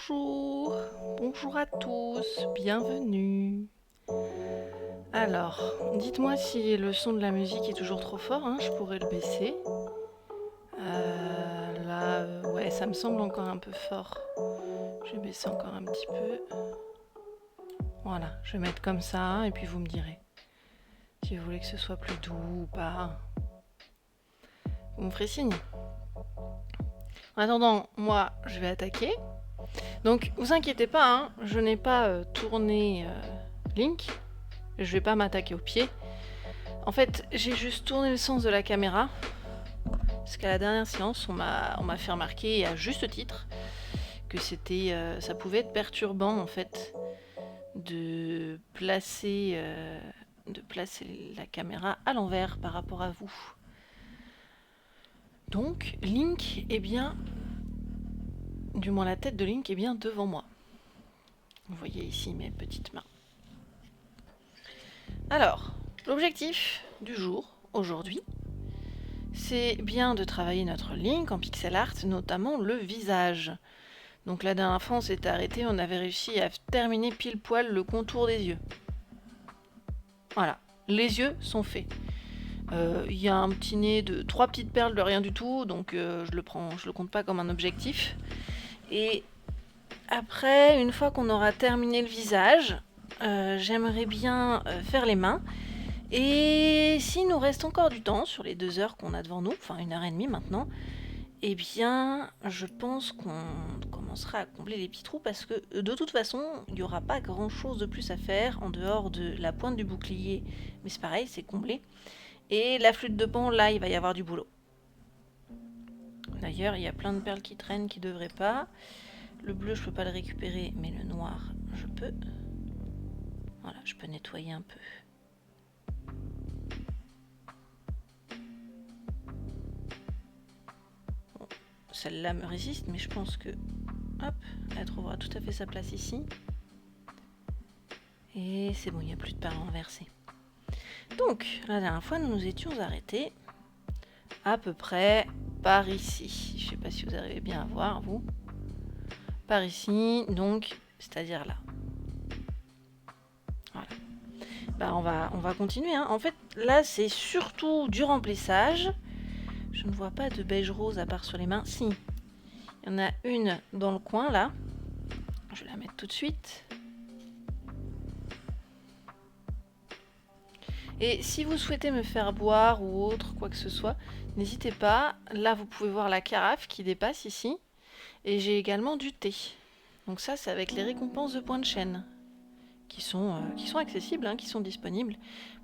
Bonjour, bonjour à tous, bienvenue. Alors, dites-moi si le son de la musique est toujours trop fort, hein, je pourrais le baisser. Ouais, ça me semble encore un peu fort. Je vais baisser encore un petit peu. Voilà, je vais mettre comme ça et puis vous me direz si vous voulez que ce soit plus doux ou pas. Vous me ferez signe. En attendant, moi, je vais attaquer. Donc, vous inquiétez pas, hein, je n'ai pas tourné Link. Je vais pas m'attaquer au pied. En fait, j'ai juste tourné le sens de la caméra. Parce qu'à la dernière séance, on m'a fait remarquer, et à juste titre, que ça pouvait être perturbant en fait de placer la caméra à l'envers par rapport à vous. Donc, Link est bien, du moins la tête de Link est bien devant moi. Vous voyez ici mes petites mains. Alors, l'objectif du jour, aujourd'hui, c'est bien de travailler notre Link en pixel art, notamment le visage. Donc la dernière fois on s'était arrêté, on avait réussi à terminer pile poil le contour des yeux. Voilà, les yeux sont faits. Il y a un petit nez de 3 petites perles de rien du tout, donc je le compte pas comme un objectif. Et après, une fois qu'on aura terminé le visage, j'aimerais bien faire les mains. Et s'il nous reste encore du temps sur les 2 heures qu'on a devant nous, enfin 1 heure et demie maintenant, eh bien, je pense qu'on commencera à combler les petits trous parce que de toute façon, il n'y aura pas grand chose de plus à faire en dehors de la pointe du bouclier. Mais c'est pareil, c'est comblé. Et la flûte de pan, là, il va y avoir du boulot. D'ailleurs, il y a plein de perles qui traînent qui ne devraient pas. Le bleu, je peux pas le récupérer, mais le noir, je peux. Voilà, je peux nettoyer un peu. Bon, celle-là me résiste, mais je pense que, hop, elle trouvera tout à fait sa place ici. Et c'est bon, il n'y a plus de perles renversées. Donc, la dernière fois, nous nous étions arrêtés à peu près par ici. Je ne sais pas si vous arrivez bien à voir, vous. Par ici, donc, c'est-à-dire là. Voilà. Bah, on va continuer, hein. En fait, là, c'est surtout du remplissage. Je ne vois pas de beige rose à part sur les mains. Si, il y en a une dans le coin, là. Je vais la mettre tout de suite. Et si vous souhaitez me faire boire ou autre, quoi que ce soit, n'hésitez pas. Là, vous pouvez voir la carafe qui dépasse ici. Et j'ai également du thé. Donc ça, c'est avec les récompenses de points de chaîne qui sont accessibles, hein, qui sont disponibles.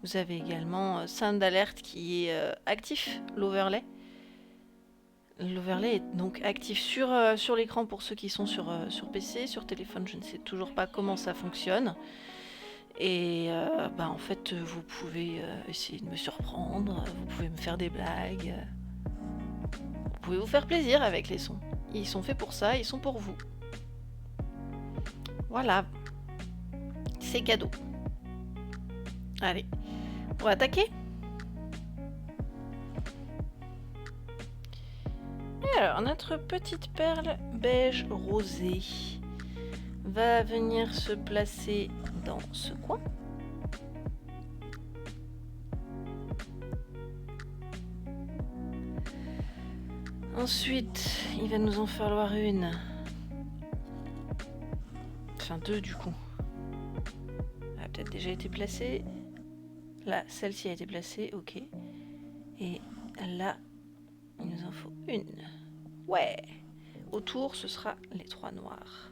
Vous avez également Sound Alert qui est actif, l'overlay. L'overlay est donc actif sur l'écran pour ceux qui sont sur PC, sur téléphone, je ne sais toujours pas comment ça fonctionne. Et en fait, vous pouvez essayer de me surprendre, vous pouvez me faire des blagues, vous pouvez vous faire plaisir avec les sons. Ils sont faits pour ça, ils sont pour vous. Voilà, c'est cadeau. Allez, on va attaquer. Et alors, notre petite perle beige rosé va venir se placer dans ce coin. Ensuite, il va nous en falloir une. Enfin, 2 du coup. Elle a peut-être déjà été placée. Là, celle-ci a été placée, ok. Et là, il nous en faut une. Ouais. Autour, ce sera les 3 noirs.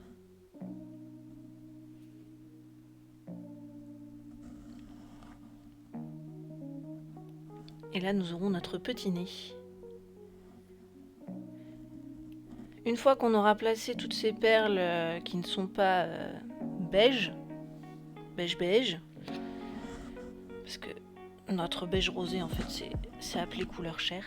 Et là, nous aurons notre petit nez. Une fois qu'on aura placé toutes ces perles qui ne sont pas beige, parce que notre beige rosé, en fait, c'est appelé couleur chair.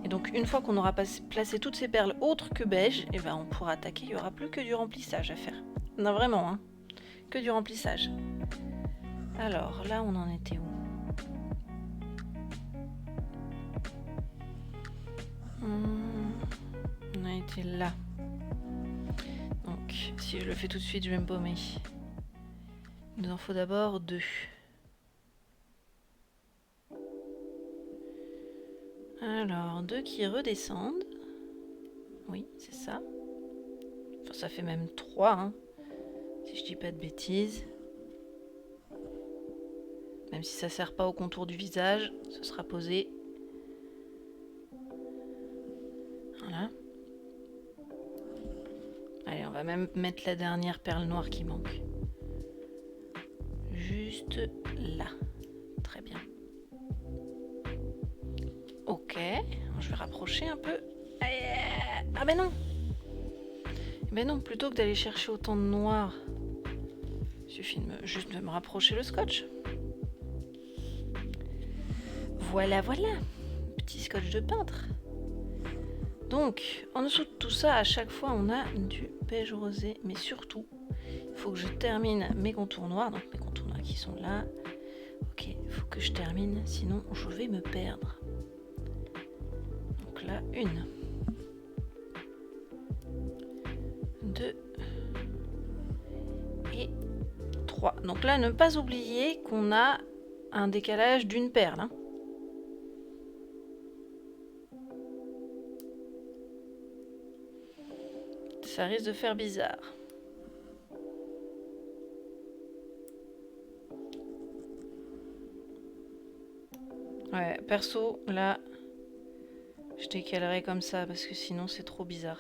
Et donc, une fois qu'on aura placé toutes ces perles autres que beige, et ben on pourra attaquer. Il n'y aura plus que du remplissage à faire. Non, vraiment, hein. Que du remplissage. Alors, là, on en était où? On a été là. Donc, si je le fais tout de suite, je vais me paumer. Il nous en faut d'abord 2. Alors, 2 qui redescendent. Oui, c'est ça. Enfin, ça fait même 3, hein, si je dis pas de bêtises. Même si ça sert pas au contour du visage, ce sera posé. Voilà. Allez, on va même mettre la dernière perle noire qui manque. Juste là. Très bien. Ok. Je vais rapprocher un peu. Ah ben non. Ben non, plutôt que d'aller chercher autant de noir, il suffit juste de me rapprocher le scotch. Voilà, voilà. Petit scotch de peintre. Donc, en dessous de tout ça, à chaque fois, on a du beige rosé. Mais surtout, il faut que je termine mes contours noirs. Donc, mes contours noirs qui sont là. Ok, il faut que je termine, sinon je vais me perdre. Donc là, 1, 2 et 3. Donc là, ne pas oublier qu'on a un décalage d'une perle. Hein. Ça risque de faire bizarre. Ouais, perso, là, je décalerai comme ça parce que sinon c'est trop bizarre.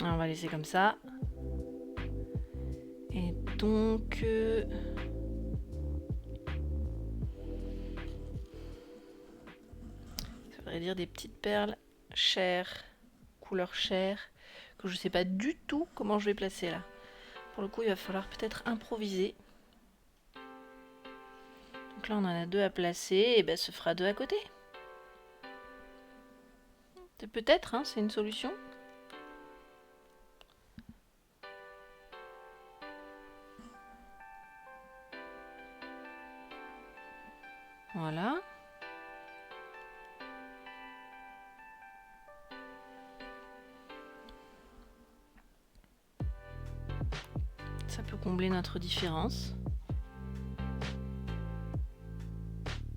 Alors, on va laisser comme ça. Et donc... ça voudrait dire des petites perles chères, couleur chair, que je sais pas du tout comment je vais placer là. Pour le coup, il va falloir peut-être improviser. Donc là, on en a 2 à placer, et ben se fera 2 à côté. Peut-être, hein, c'est une solution. Voilà. Ça peut combler notre différence.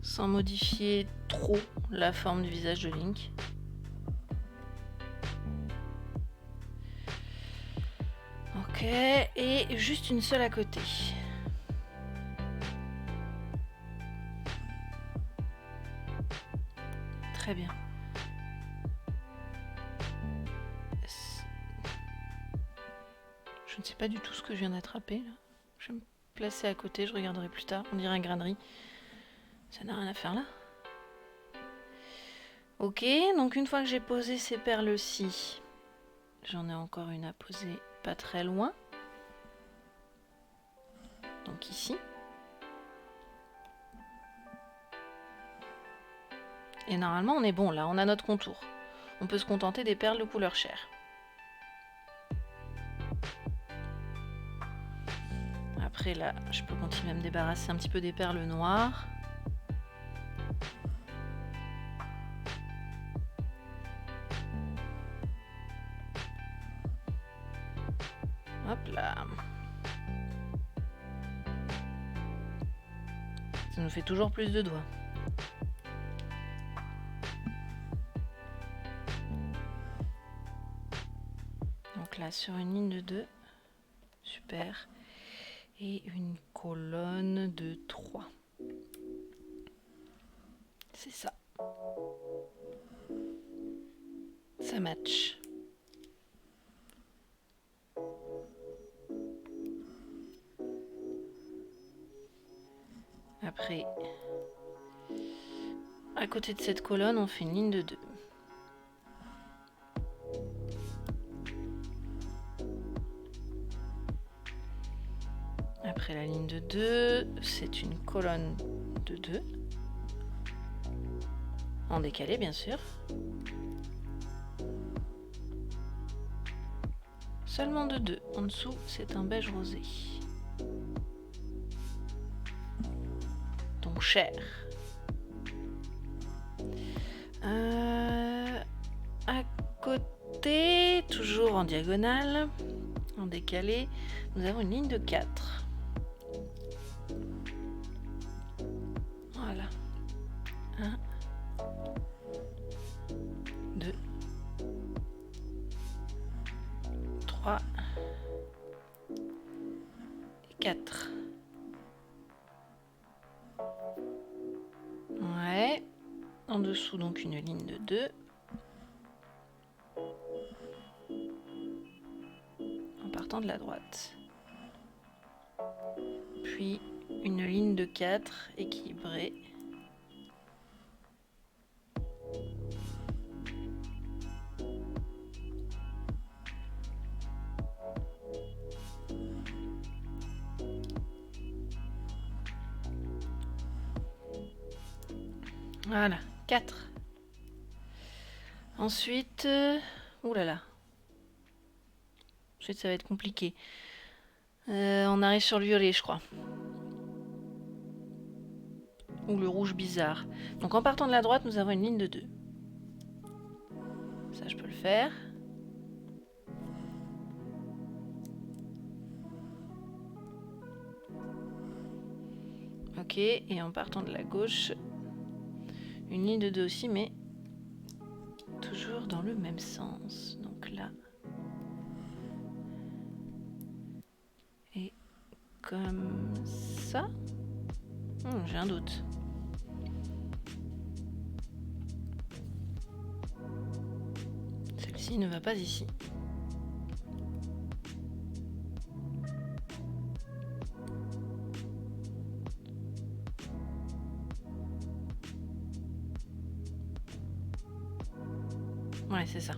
Sans modifier trop la forme du visage de Link. Ok, et juste une seule à côté. Très bien. Je ne sais pas du tout ce que je viens d'attraper là. Je vais me placer à côté, je regarderai plus tard. On dirait un grain de riz. Ça n'a rien à faire là. Ok, donc une fois que j'ai posé ces perles-ci, j'en ai encore une à poser pas très loin. Donc ici. Et normalement on est bon là, on a notre contour. On peut se contenter des perles de couleur chair. Après là, je peux continuer à me débarrasser un petit peu des perles noires. Hop là. Ça nous fait toujours plus de doigts. Donc là, sur une ligne de 2. Super. Et une colonne de 3. C'est ça. Ça match. Après, à côté de cette colonne, on fait une ligne de 2. Après la ligne de 2, c'est une colonne de 2. En décalé, bien sûr. Seulement de 2. En dessous, c'est un beige rosé. Donc cher. À côté, toujours en diagonale, en décalé, nous avons une ligne de 4. Voilà. 1, 2, 3 et 4. Ouais. En dessous, donc une ligne de 2. En partant de la droite. Puis une ligne de 4 équilibrée. Voilà, 4. Ensuite, ouh là là. Ensuite, ça va être compliqué. On arrive sur le violet, je crois. Ou le rouge bizarre. Donc en partant de la droite, nous avons une ligne de 2. Ça, je peux le faire. Ok, et en partant de la gauche, une ligne de 2 aussi, mais toujours dans le même sens. Donc là. Et comme ça. J'ai un doute. Celle-ci ne va pas ici. Ouais, c'est ça.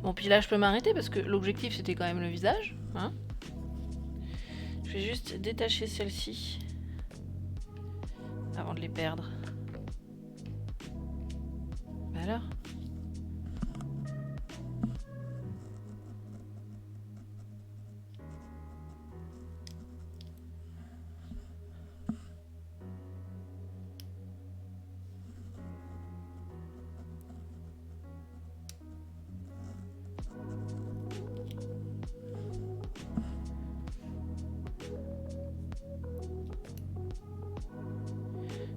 Bon, puis là, je peux m'arrêter parce que l'objectif, c'était quand même le visage. Hein, je vais juste détacher celle-ci avant de les perdre. Bah alors ?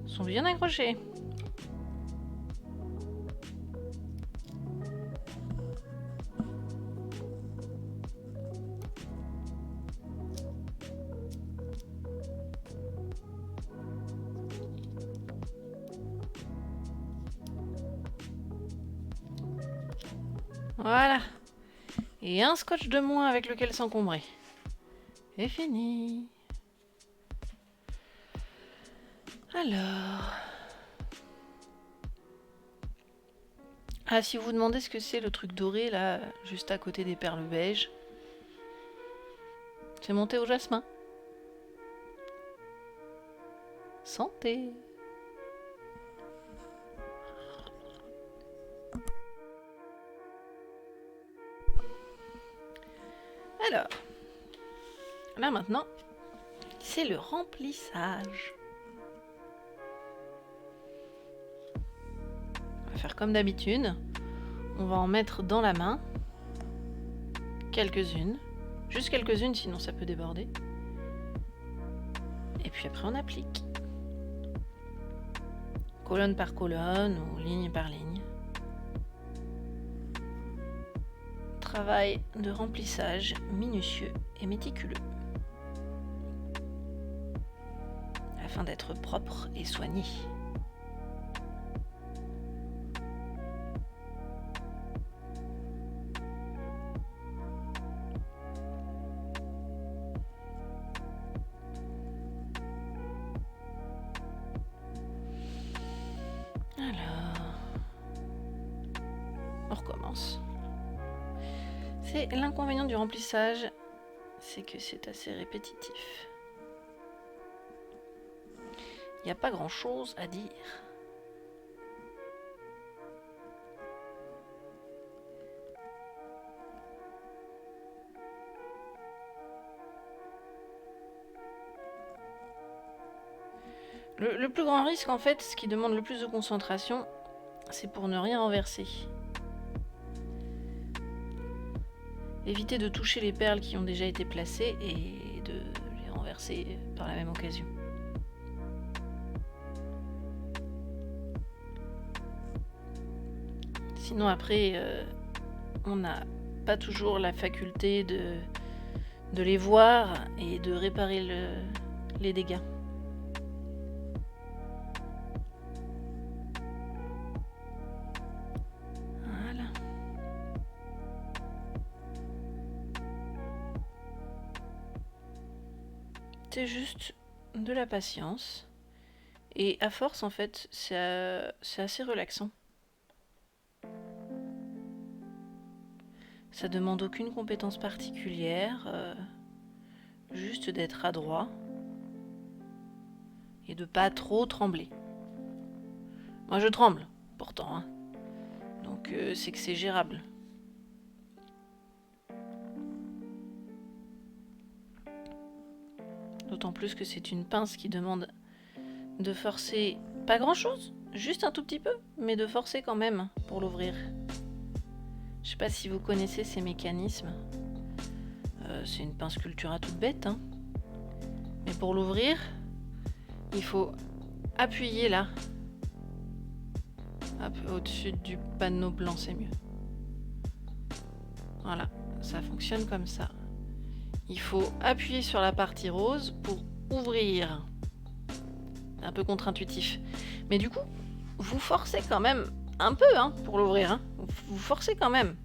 Ils sont bien accrochés. Voilà. Et un scotch de moins avec lequel s'encombrer. Et fini. Alors... Ah, si vous vous demandez ce que c'est le truc doré, là, juste à côté des perles beiges, c'est mon thé au jasmin. Santé! Alors, là maintenant, c'est le remplissage. On va faire comme d'habitude. On va en mettre dans la main. Quelques-unes. Juste quelques-unes, sinon ça peut déborder. Et puis après on applique. Colonne par colonne ou ligne par ligne. Travail de remplissage minutieux et méticuleux. Afin d'être propre et soigné. Alors, on recommence. C'est l'inconvénient du remplissage, c'est que c'est assez répétitif. Il n'y a pas grand chose à dire. Le plus grand risque, en fait, ce qui demande le plus de concentration, c'est pour ne rien renverser. Évitez de toucher les perles qui ont déjà été placées et de les renverser par la même occasion. Sinon après, on n'a pas toujours la faculté de les voir et de réparer les dégâts. Voilà. C'est juste de la patience. Et à force, en fait, c'est assez relaxant. Ça demande aucune compétence particulière, juste d'être adroit et de pas trop trembler. Moi je tremble, pourtant, hein. Donc c'est que c'est gérable. D'autant plus que c'est une pince qui demande de forcer pas grand chose, juste un tout petit peu, mais de forcer quand même pour l'ouvrir. Je sais pas si vous connaissez ces mécanismes. C'est une pince Cultura toute bête, hein. Mais pour l'ouvrir, il faut appuyer là. Hop, au-dessus du panneau blanc, c'est mieux. Voilà, ça fonctionne comme ça. Il faut appuyer sur la partie rose pour ouvrir. C'est un peu contre-intuitif. Mais du coup, vous forcez quand même un peu hein, pour l'ouvrir. Hein. Vous forcez quand même.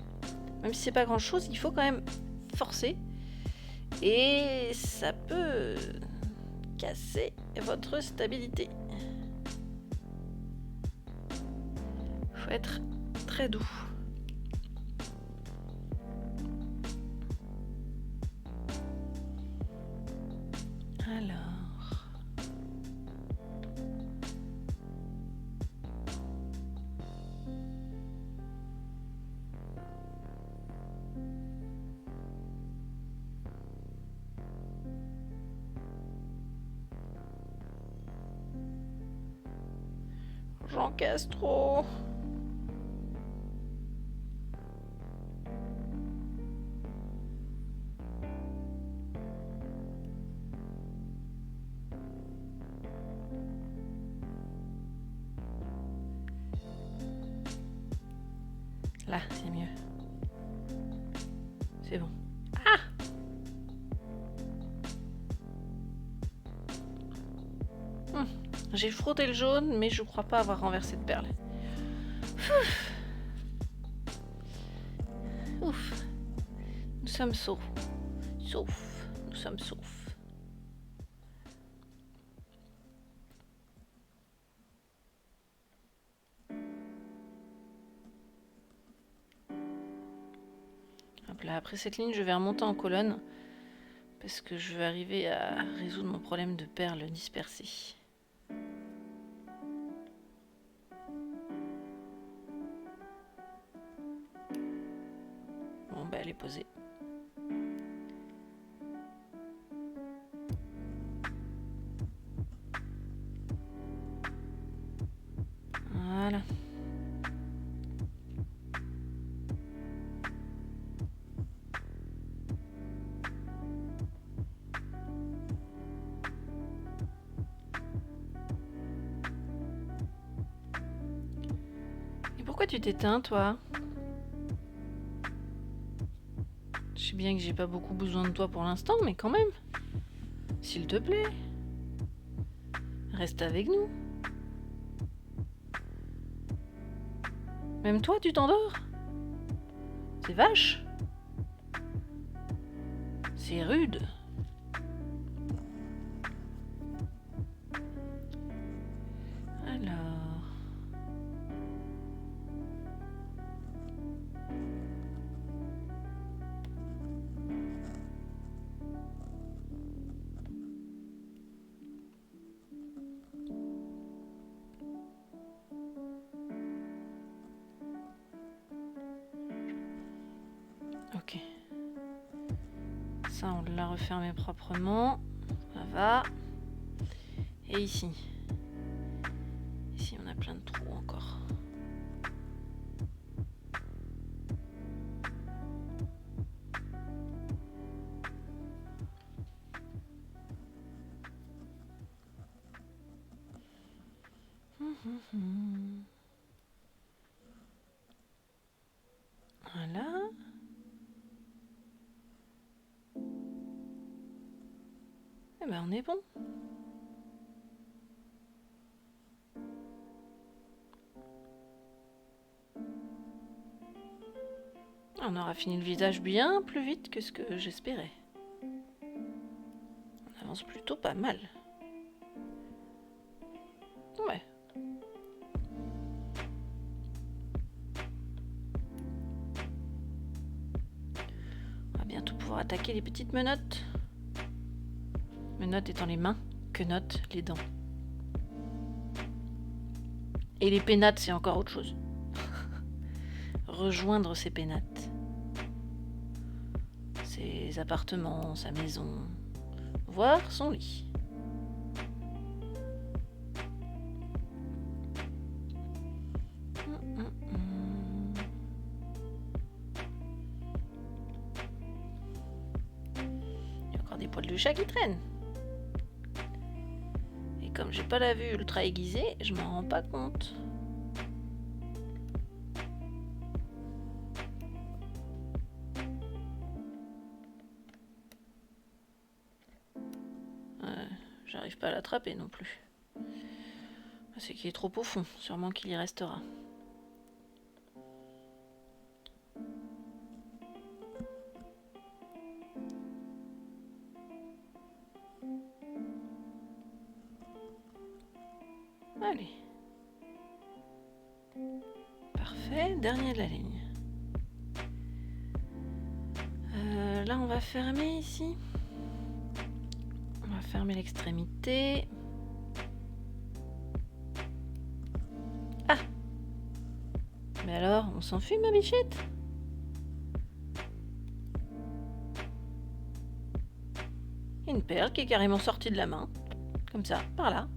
Même si c'est pas grand-chose, il faut quand même forcer. Et ça peut casser votre stabilité. Faut être très doux. Alors... J'en casse trop. Là, c'est mieux. C'est bon. Ah! J'ai frotté le jaune, mais je crois pas avoir renversé de perles. Ouf. Nous sommes saufs. Saufs. Nous sommes saufs. Hop là, après cette ligne, je vais remonter en colonne parce que je veux arriver à résoudre mon problème de perles dispersées. Bon, bah elle est posée. Voilà. Et pourquoi tu t'éteins, toi? Je sais bien que j'ai pas beaucoup besoin de toi pour l'instant, mais quand même. S'il te plaît. Reste avec nous. Même toi, tu t'endors? C'est vache. C'est rude. Alors... Ok. Ça, on l'a refermé proprement. Ça va. Et ici. encore. Voilà. Eh ben on est bon. On aura fini le visage bien plus vite que ce que j'espérais. On avance plutôt pas mal. Ouais. On va bientôt pouvoir attaquer les petites menottes. Menottes étant les mains, quenottes les dents. Et les pénates, c'est encore autre chose. Rejoindre ses pénates. Ses appartements, sa maison, voire son lit. Il y a encore des poils de chat qui traînent. Et comme j'ai pas la vue ultra aiguisée, je m'en rends pas compte. J'arrive pas à l'attraper non plus. C'est qu'il est trop au fond, sûrement qu'il y restera. Allez. Parfait, dernier de la ligne. Là, on va fermer ici. On va fermer l'extrémité. Ah! Mais alors, on s'enfuit, ma bichette? Une perle qui est carrément sortie de la main. Comme ça, par là.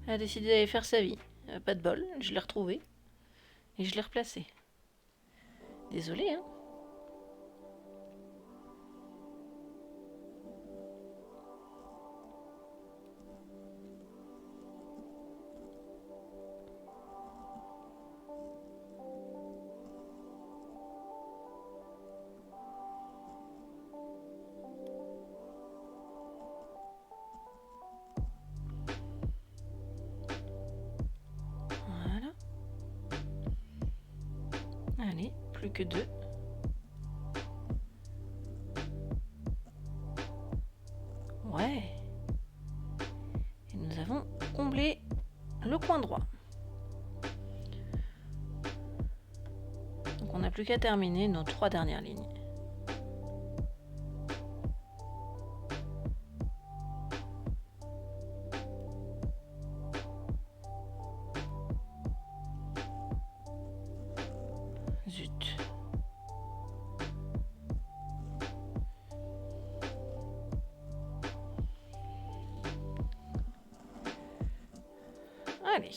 Elle a décidé d'aller faire sa vie. Pas de bol, je l'ai retrouvée. Et je l'ai replacée. Désolée, hein. Voilà. Allez, plus que 2. Ouais. Et nous avons comblé le coin droit. Donc on n'a plus qu'à terminer nos 3 dernières lignes. Zut. Allez,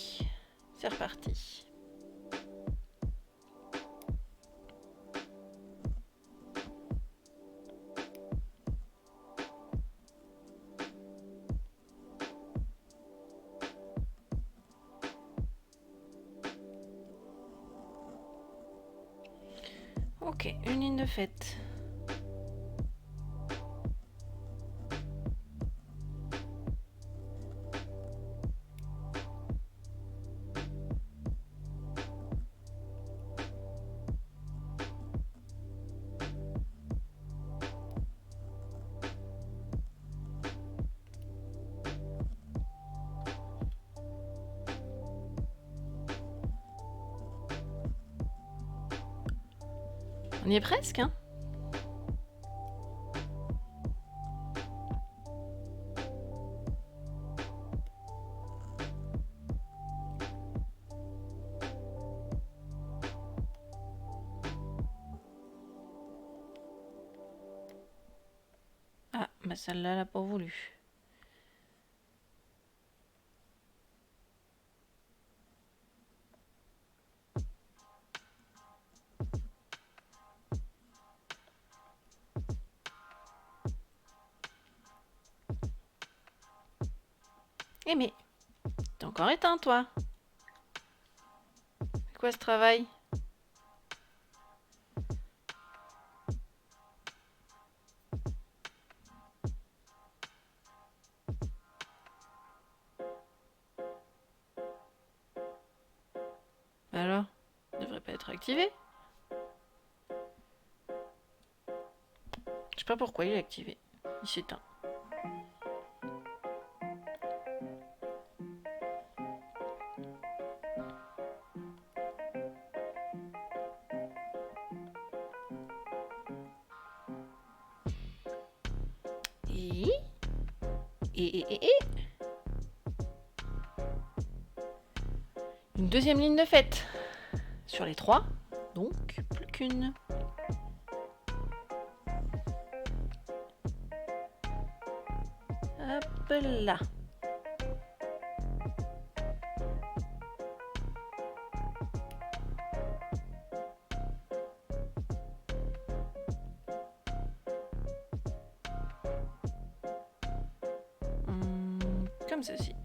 c'est reparti. Ok, une ligne de faite. On y est presque, hein? Ah, bah celle-là, elle n'a pas voulu. Eh mais, t'es encore éteint, toi? C'est quoi ce travail? Alors, il devrait pas être activé. Je sais pas pourquoi il est activé. Il s'éteint. Et... Et... Une deuxième ligne de fête. Sur les 3, donc plus qu'une. Hop là. Comme ceci.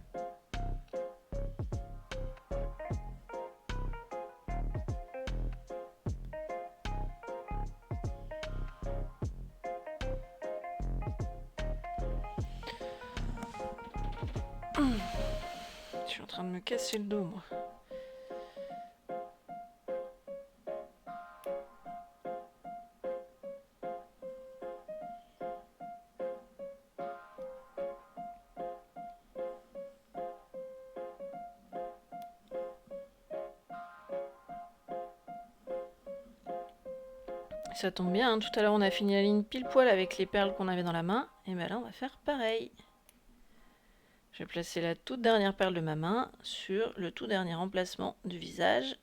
Je suis en train de me casser le dos, moi. Ça tombe bien, hein. Tout à l'heure on a fini la ligne pile poil avec les perles qu'on avait dans la main. Et ben là on va faire pareil. Je vais placer la toute dernière perle de ma main sur le tout dernier emplacement du visage.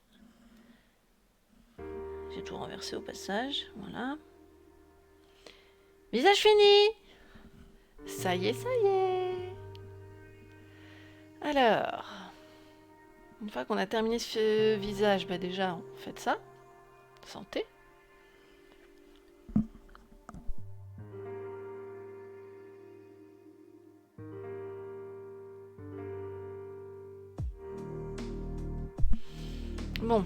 J'ai tout renversé au passage, voilà. Visage fini! Ça y est, ça y est! Alors, une fois qu'on a terminé ce visage, bah déjà on fait ça. Santé! Bon,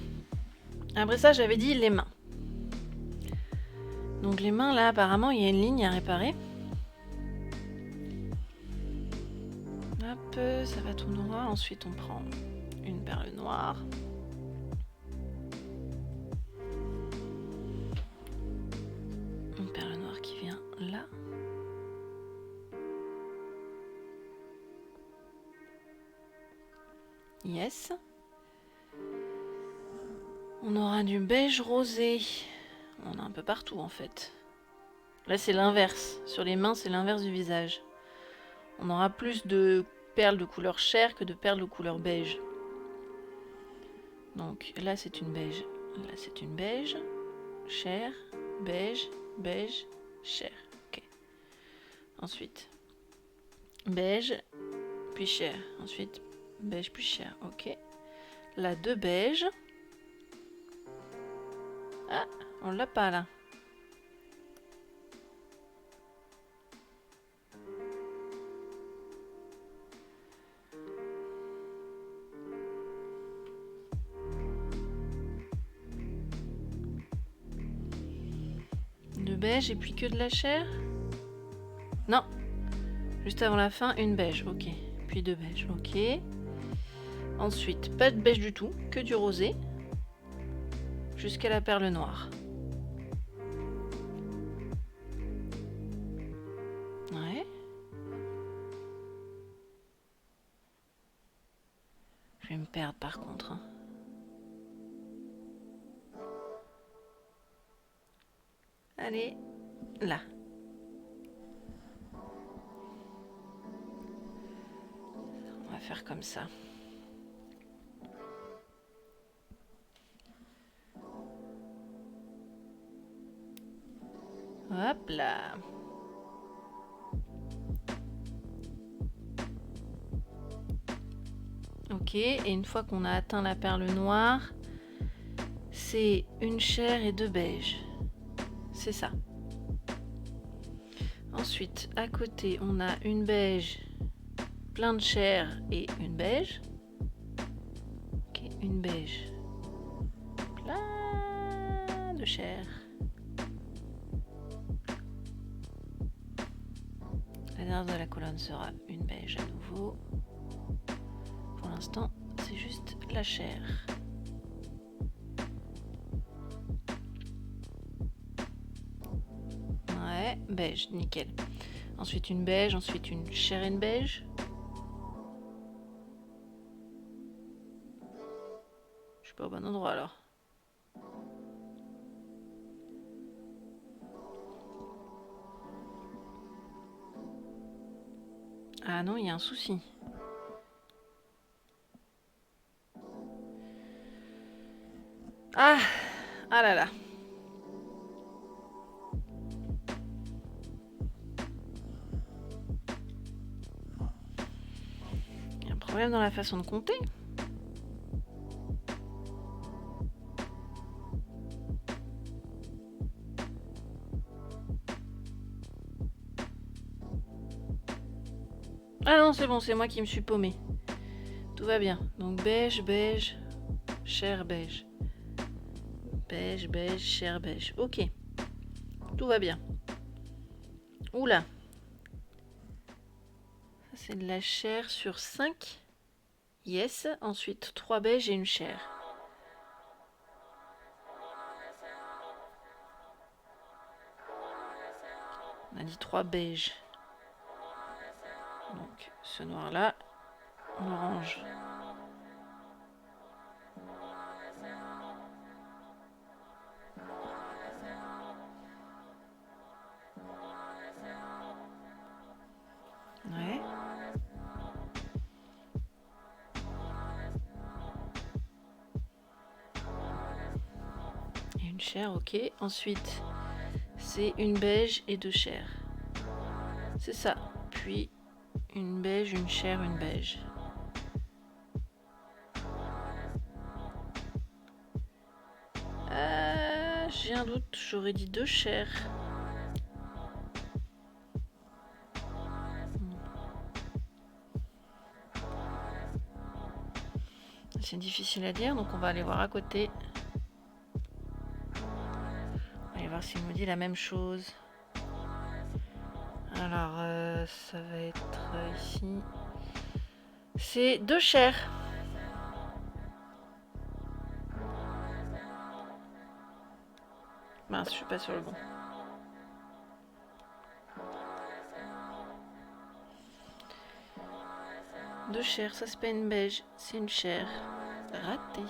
après ça j'avais dit les mains. Donc les mains là apparemment il y a une ligne à réparer. Hop, ça va tout droit. Ensuite on prend une perle noire. Une perle noire qui vient là. Yes. On aura du beige rosé. On a un peu partout en fait. Là c'est l'inverse. Sur les mains c'est l'inverse du visage. On aura plus de perles de couleur chair que de perles de couleur beige. Donc là c'est une beige. Là c'est une beige. Chair. Beige. Beige. Chair. Ok. Ensuite beige. Puis chair. Ensuite beige puis chair. Ok. Là deux beiges. Ah, on l'a pas là. De beige et puis que de la chair? Non. Juste avant la fin, une beige, ok. Puis deux beiges, ok. Ensuite, pas de beige du tout, que du rosé. Jusqu'à la perle noire. Ouais. Je vais me perdre par contre. Hein. Allez, là. On va faire comme ça. Hop là. Ok, et une fois qu'on a atteint la perle noire, c'est une chair et deux beiges. C'est ça. Ensuite, à côté, on a une beige plein de chair et une beige. Ok, une beige. Plein de chair. La dernière de la colonne sera une beige à nouveau. Pour l'instant, c'est juste la chair. Ouais, beige, nickel. Ensuite une beige, ensuite une chair et une beige. Je suis pas au bon endroit alors. Ah non, il y a un souci. Ah, ah là là. Il y a un problème dans la façon de compter. Ah non, c'est bon, c'est moi qui me suis paumée. Tout va bien. Donc beige, beige, chair beige. Beige, beige, chair beige. Ok. Tout va bien. Oula. Ça, c'est de la chair sur 5. Yes. Ensuite, 3 beiges et une chair. On a dit 3 beiges. Donc, ce noir-là, orange. Ouais. Et une chair, ok. Ensuite, c'est une beige et 2 chairs. C'est ça. Puis, une beige, une chair, une beige. J'ai un doute, j'aurais dit 2 chairs. C'est difficile à dire, donc on va aller voir à côté. On va aller voir s'il me dit la même chose. Alors, ça va être ici. C'est 2 chairs. Mince, je suis pas sur le bon. Deux chairs, ça c'est pas une beige, c'est une chair. Raté.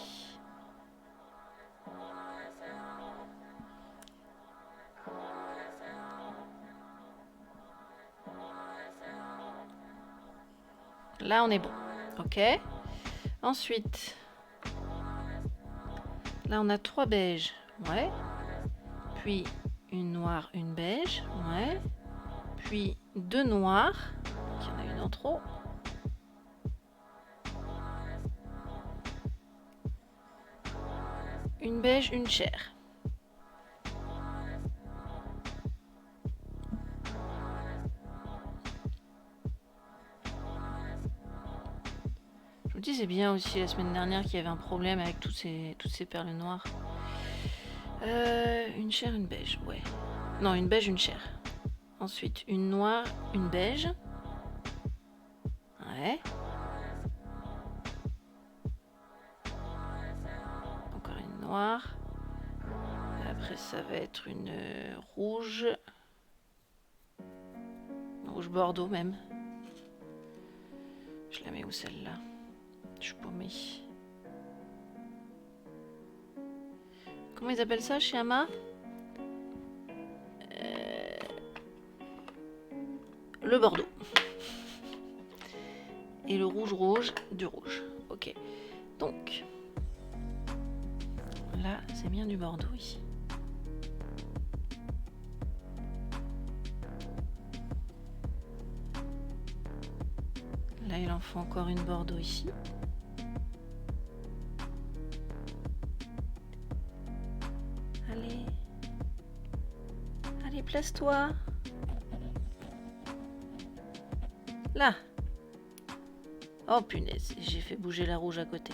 Là on est bon. Ok. Ensuite, là on a 3 beiges. Ouais. Puis une noire, une beige. Ouais. Puis 2 noirs. Il y en a une en trop. Une beige, une chair. Je vous disais bien aussi la semaine dernière qu'il y avait un problème avec toutes ces perles noires. Une chair, une beige, ouais. Non, une beige, une chair. Ensuite, une noire, une beige. Ouais. Encore une noire. Après, ça va être une rouge. Rouge bordeaux même. Je la mets où celle-là? Je suis paumée. Comment ils appellent ça chez Ama? Le bordeaux. Et le rouge rouge du rouge. Ok. Donc, là, c'est bien du bordeaux ici. Là, il en faut encore une bordeaux ici. Allez. Allez, place-toi. Là. Oh punaise, j'ai fait bouger la rouge à côté.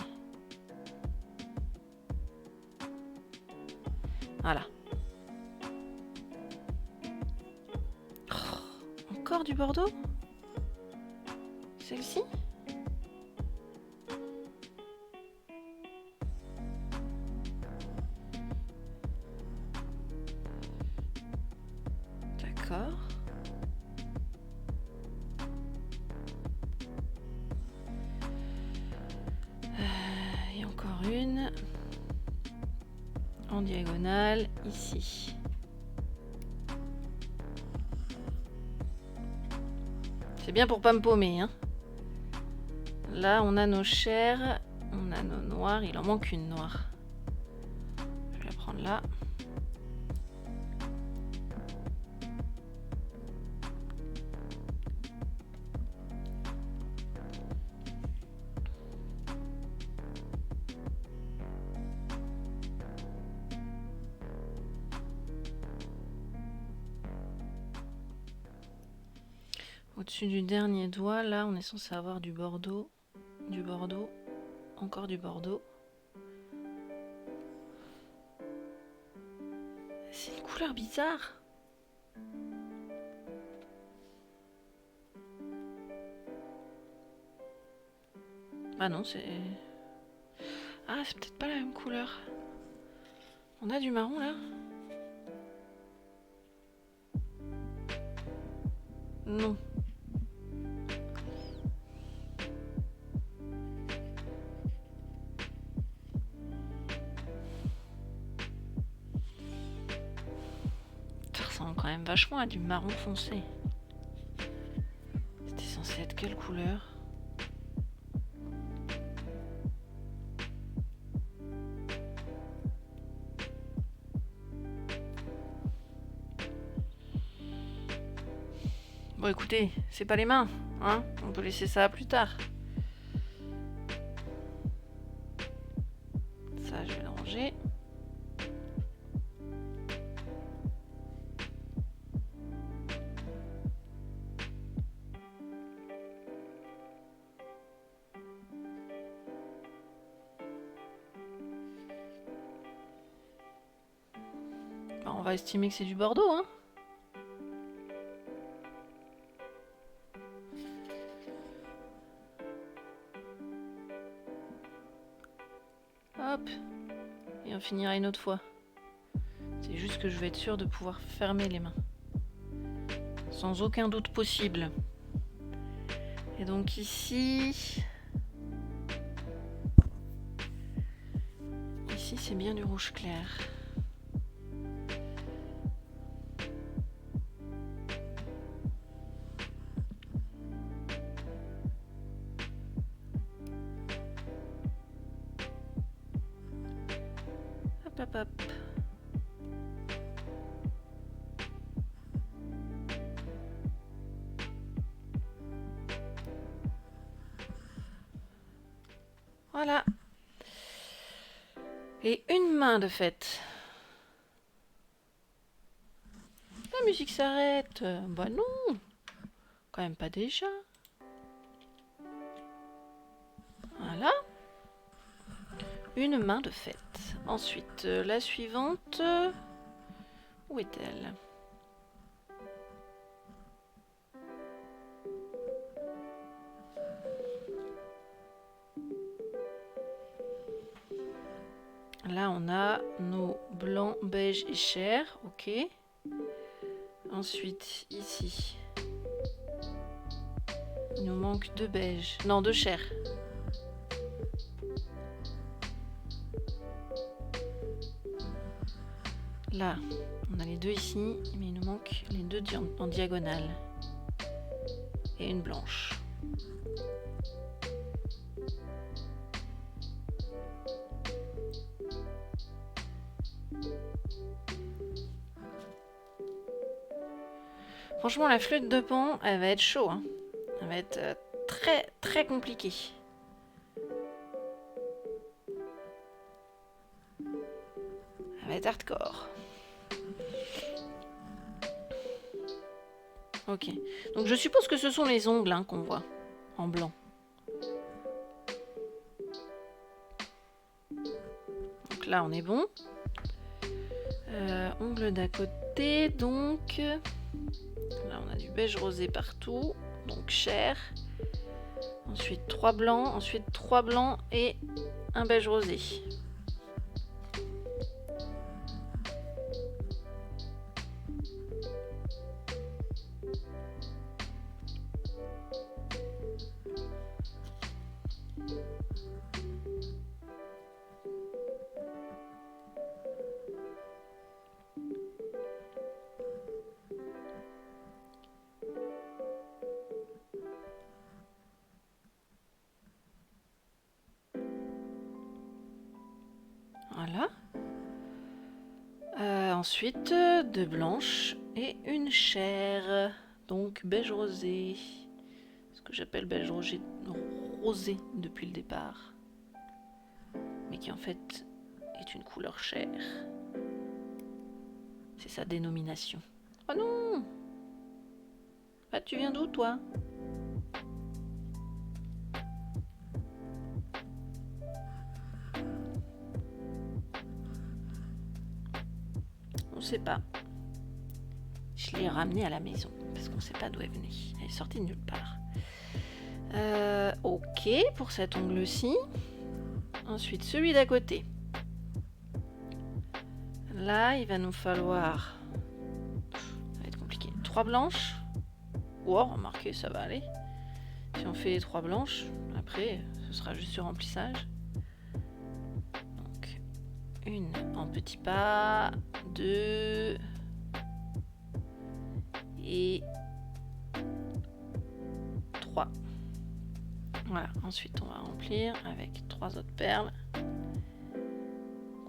Voilà. Oh, encore du bordeaux? Celle-ci? D'accord. Et encore une. En diagonale, ici. C'est bien pour pas me paumer, hein. Là, on a nos chairs, on a nos noirs. Il en manque une noire. Je vais la prendre là. Au-dessus du dernier doigt, là, on est censé avoir du bordeaux, encore du bordeaux. C'est une couleur bizarre. Ah non, c'est... Ah, c'est peut-être pas la même couleur. On a du marron, là? Non. Ça ressemble quand même vachement à du marron foncé. C'était censé être quelle couleur? Bon écoutez, c'est pas les mains, hein? On peut laisser ça plus tard. Ça, je vais le ranger. Bah, on va estimer que c'est du bordeaux, hein? Hop. Et on finira une autre fois. C'est juste que je vais être sûre de pouvoir fermer les mains. Sans aucun doute possible. Et donc ici... Ici, c'est bien du rouge clair. Hop, hop, hop. Voilà. Et une main de fait. La musique s'arrête. Bah non. Quand même pas déjà. Voilà. Une main de fête. Ensuite, la suivante. Où est-elle? Là, on a nos blancs, beige et chair. Ok. Ensuite, ici. Il nous manque deux beiges. Non, deux chair. Là, on a les deux ici, mais il nous manque les deux en diagonale. Et une blanche. Franchement, la flûte de Pan, elle va être chaud. Hein. Elle va être très très compliquée. Elle va être hardcore. Ok. Donc je suppose que ce sont les ongles hein, qu'on voit en blanc. là on est bon. Ongles d'à côté, donc là on a du beige rosé partout, donc chair. Ensuite 3 blancs, ensuite 3 blancs et un beige rosé. Voilà. Ensuite, 2 blanches et une chair. Donc beige rosé. Ce que j'appelle beige rosé depuis le départ. Mais qui en fait est une couleur chair. C'est sa dénomination. Oh non! Ah, tu viens d'où toi? On sait pas. Je l'ai ramenée à la maison parce qu'on sait pas d'où elle venait. Elle est sortie de nulle part. Ok pour cet ongle-ci. Ensuite celui d'à côté. Là il va nous falloir... Ça va être compliqué. 3 blanches. Oh remarquez ça va aller. Si on fait les 3 blanches, après ce sera juste sur remplissage. Donc une en petit pas. 2 et 3. Voilà, ensuite on va remplir avec 3 autres perles.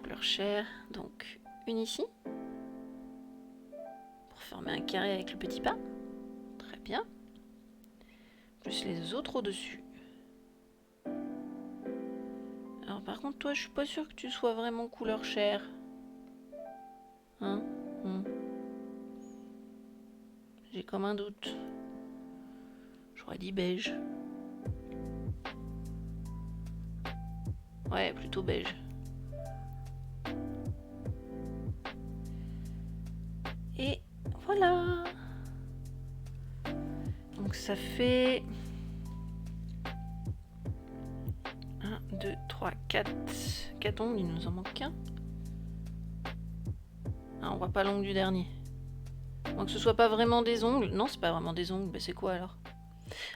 Couleur chair, donc une ici. Pour former un carré avec le petit pas. Très bien. Plus les autres au-dessus. Alors par contre toi je suis pas sûre que tu sois vraiment couleur chair. Hein? J'ai comme un doute. J'aurais dit beige. Ouais, plutôt beige. Et voilà. Donc ça fait 1, 2, 3, 4. 4 ongles, il nous en manque qu'un. Ah, on voit pas l'ongle du dernier. Donc que ce soit pas vraiment des ongles. Non, c'est pas vraiment des ongles. Mais c'est quoi alors?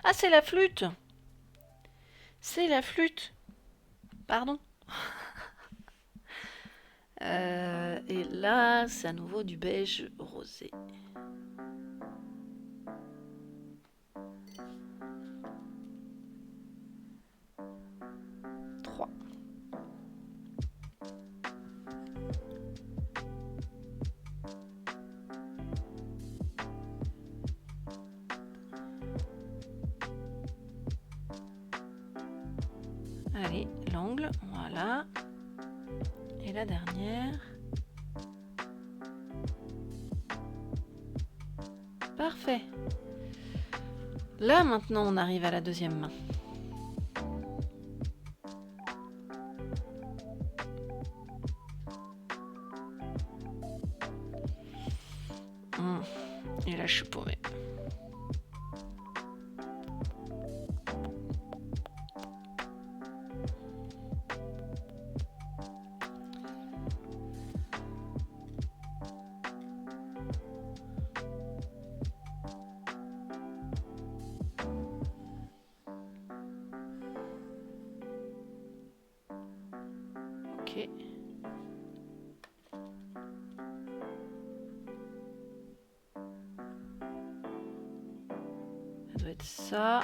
Ah, c'est la flûte. C'est la flûte. Pardon. Et là, c'est à nouveau du beige rosé. Allez, l'angle, voilà. Et la dernière. Parfait. Là, maintenant, on arrive à la deuxième main. Et là, je suis paumée. Ok. Ça doit être ça.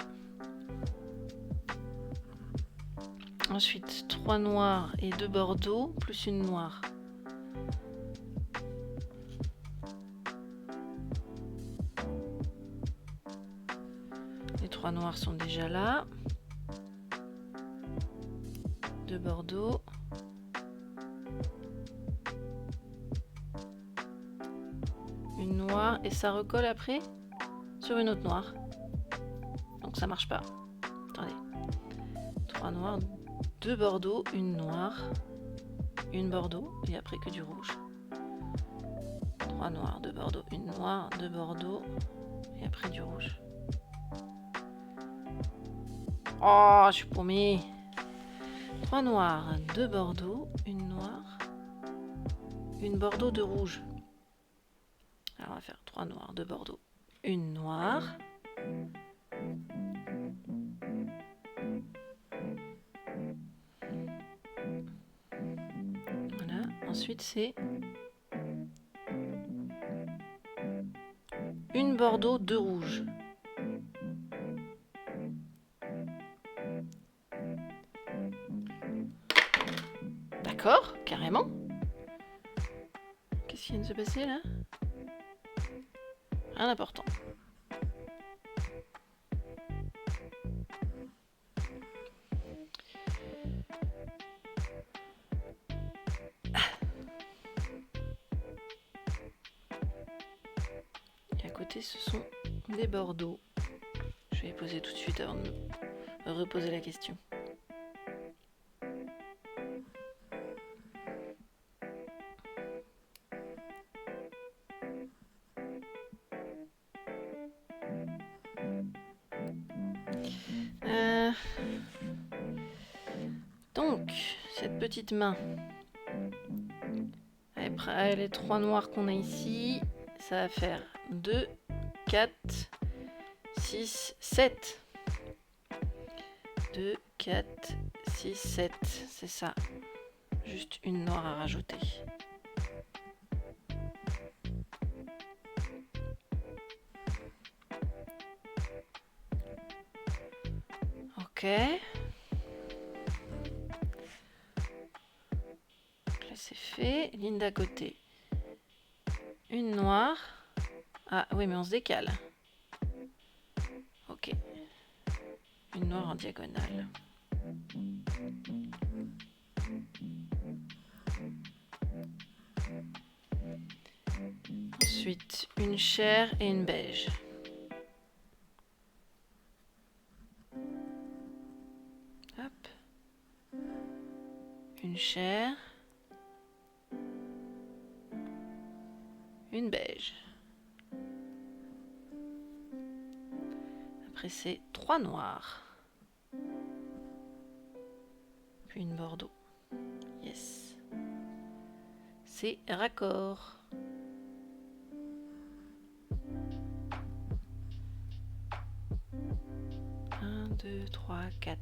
Ensuite, 3 noirs et 2 bordeaux, plus une noire. Les 3 noirs sont déjà là. 2 bordeaux. Une noire. Et ça recolle après sur une autre noire. Donc ça marche pas. Attendez. 3 noirs, 2 bordeaux, une noire. une Bordeaux, et après que du rouge. 3 noirs, 2 Bordeaux, une noire, 2 Bordeaux, et après du rouge. Oh, je suis paumée. 3 noirs, 2 Bordeaux, une noire, une Bordeaux, 2 rouges. Alors on va faire 3 noirs, 2 Bordeaux, une noire. Voilà, ensuite c'est une Bordeaux, 2 rouges. D'accord, carrément. Qu'est-ce qui vient de se passer là? Rien d'important. Et à côté, ce sont des Bordeaux. Je vais les poser tout de suite avant de me reposer la question. Donc, cette petite main, après les 3 noirs qu'on a ici, ça va faire 2, 4, 6, 7. 2, 4, 6, 7, c'est ça. Juste une noire à rajouter. Ok. Donc là c'est fait. Ligne d'à côté. Une noire. Ah oui, mais on se décale. Ok. Une noire en diagonale. Ensuite, une chair et une beige. Hop. Une chair. Une beige. Après, c'est 3 noirs. Puis une Bordeaux. Yes. C'est raccord. 1, 2, 3, 4.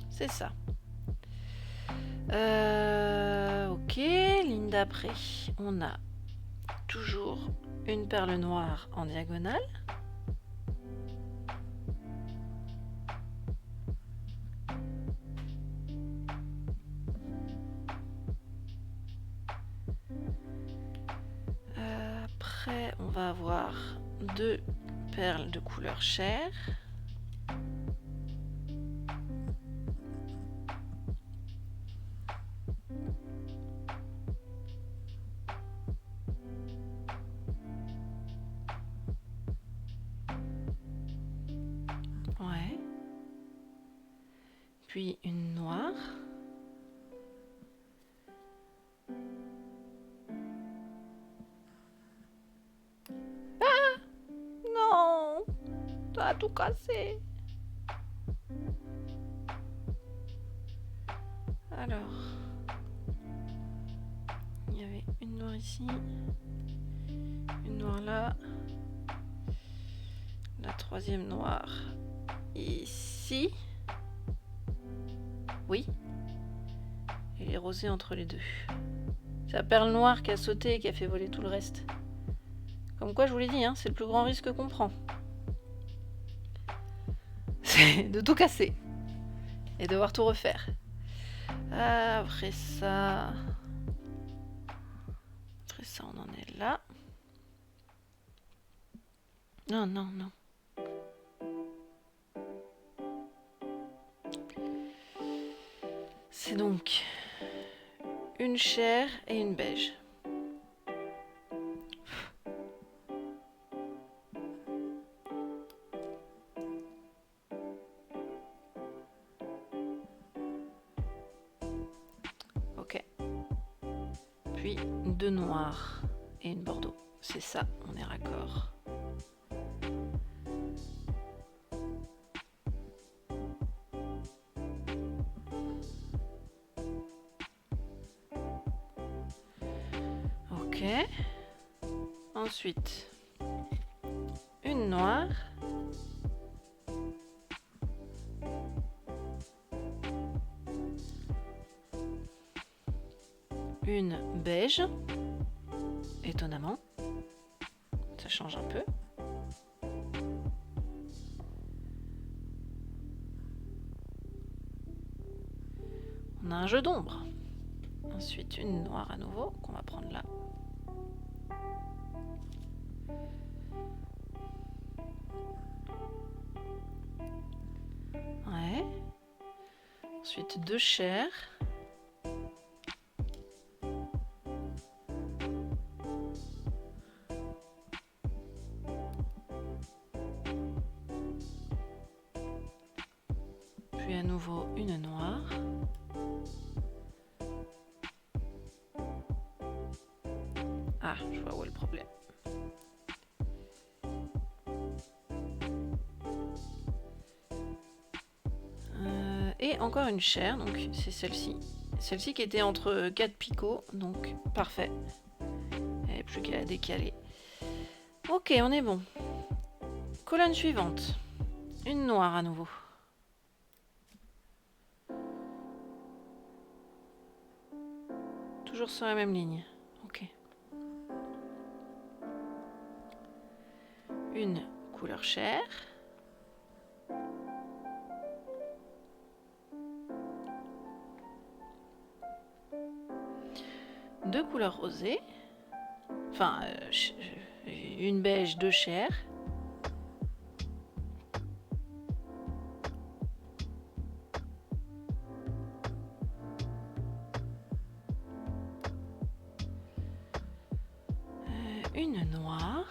C'est ça. Ok, ligne d'après. On a toujours une perle noire en diagonale. Après, on va avoir 2 perles de couleur chair. Ouais. Puis une noire. Ah! Non! Ça a tout cassé. Alors, il y avait une noire ici, une noire là, la troisième noire ici, oui, et les rosés entre les deux. C'est la perle noire qui a sauté et qui a fait voler tout le reste. Comme quoi, je vous l'ai dit, hein, c'est le plus grand risque qu'on prend. C'est de tout casser et devoir tout refaire. Après ça, on en est là. Non, non, non. C'est donc une chair et une beige. puis 2 noirs et une bordeaux. C'est ça, on est raccord. Ok. Ensuite, une noire. Une beige. Étonnamment. Ça change un peu. On a un jeu d'ombre. Ensuite, une noire à nouveau, qu'on va prendre là. Ouais. Ensuite, 2 chairs. Puis à nouveau une noire. Ah, je vois où est le problème. Et encore une chair, donc c'est celle-ci. Celle-ci qui était entre 4 picots, donc parfait. Il n'y a plus qu'à la décaler. Ok, on est bon. Colonne suivante. Une noire à nouveau. Toujours sur la même ligne. Ok. Une couleur chair. Deux couleurs rosées. Enfin, une beige, 2 chairs. Une noire.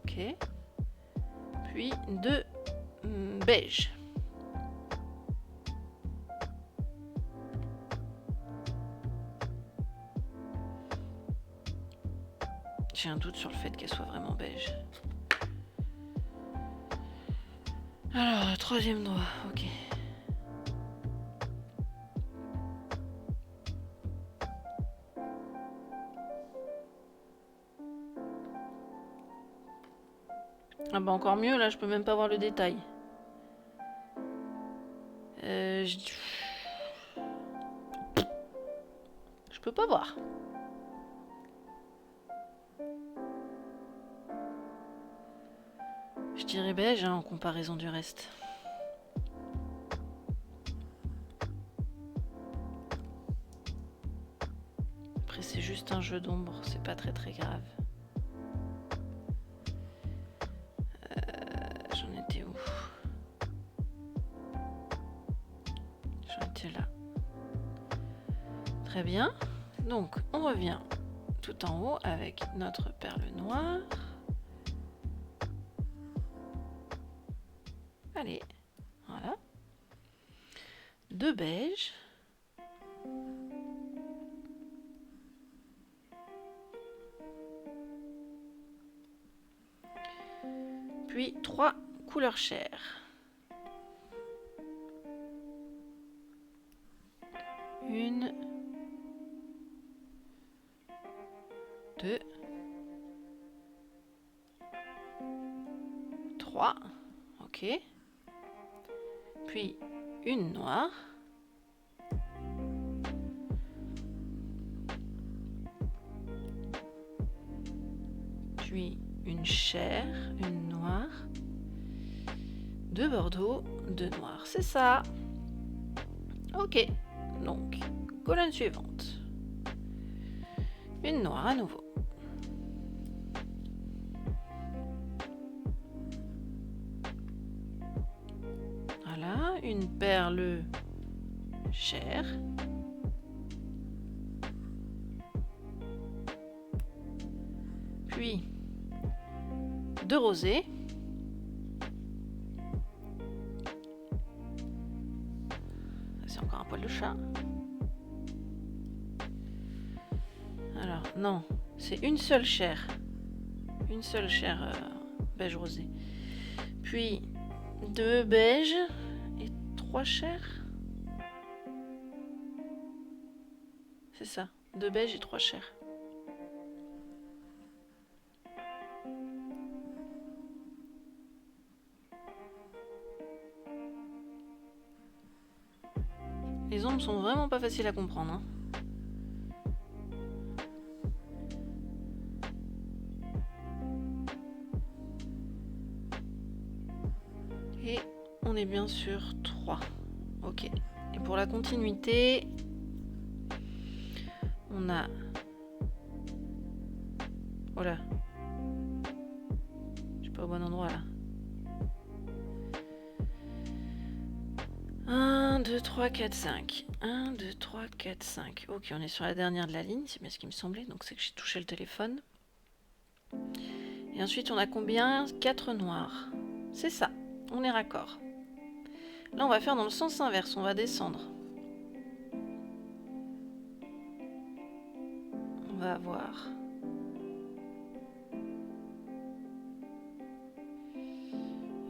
Ok. Puis 2 beiges. J'ai un doute sur le fait qu'elle soit vraiment beige. Alors, troisième doigt, ok. Ah bah encore mieux, là je peux même pas voir le détail. Je peux pas voir. Je dirais beige hein, en comparaison du reste. Après c'est juste un jeu d'ombre, c'est pas très grave. J'en étais où? J'en étais là. Très bien. Donc on revient tout en haut avec notre perle noire. Allez, voilà. 2 beiges. Puis 3 couleurs chair. Une, 2, 3. Ok. Puis une noire. Puis une chair, une noire. 2 bordeaux, 2 noirs. C'est ça. Ok. Donc, colonne suivante. Une noire à nouveau. Voilà, une perle chair. Puis 2 rosés. chat. Alors, non, c'est une seule chair. Une seule chair beige rosé. Puis 2 beiges et 3 chairs. C'est ça, 2 beiges et 3 chairs. Les ombres sont vraiment pas faciles à comprendre. Hein. Et on est bien sur 3. Ok. Et pour la continuité, on a... Voilà. Je suis pas au bon endroit là. 1, 2, 3, 4, 5. 1, 2, 3, 4, 5. Ok, on est sur la dernière de la ligne, c'est bien ce qui me semblait. Donc c'est que j'ai touché le téléphone. Et ensuite, on a combien? 4 noirs. C'est ça, on est raccord. Là, on va faire dans le sens inverse, on va descendre. On va avoir...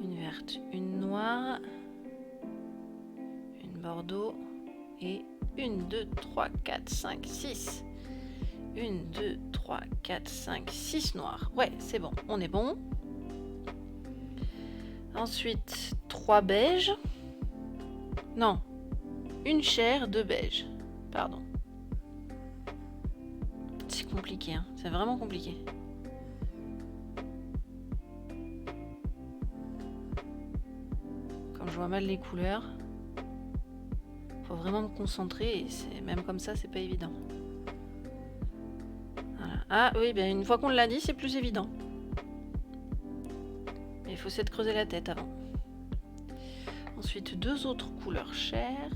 une verte, une noire... Bordeaux et 1, 2, 3, 4, 5, 6. 1, 2, 3, 4, 5, 6 noirs. Ouais, c'est bon, on est bon. Ensuite, 3 beiges. Non, une chair, 2 beiges. Pardon. C'est compliqué, hein. C'est vraiment compliqué. Comme je vois mal les couleurs... Faut vraiment me concentrer et c'est même comme ça, c'est pas évident. Voilà. Ah oui, bien une fois qu'on l'a dit, c'est plus évident. Mais il faut s'être creusé la tête avant. Ensuite, 2 autres couleurs chair.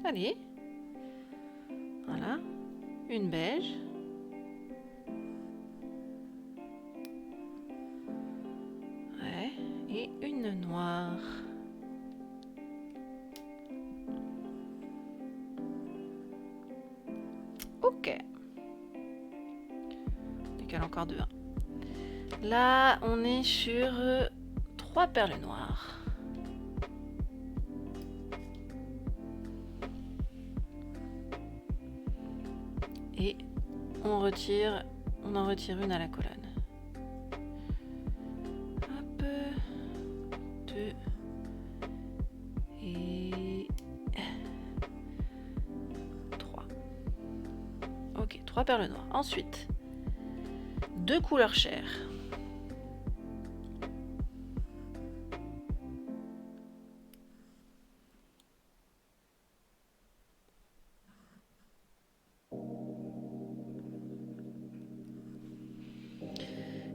Allez. Voilà. Une beige. Et une noire. Ok. On décale encore de 1. Là, on est sur 3 perles noires. Et on en retire une à la colonne. 2 et 3. Ok, 3 perles noires. Ensuite, 2 couleurs chair.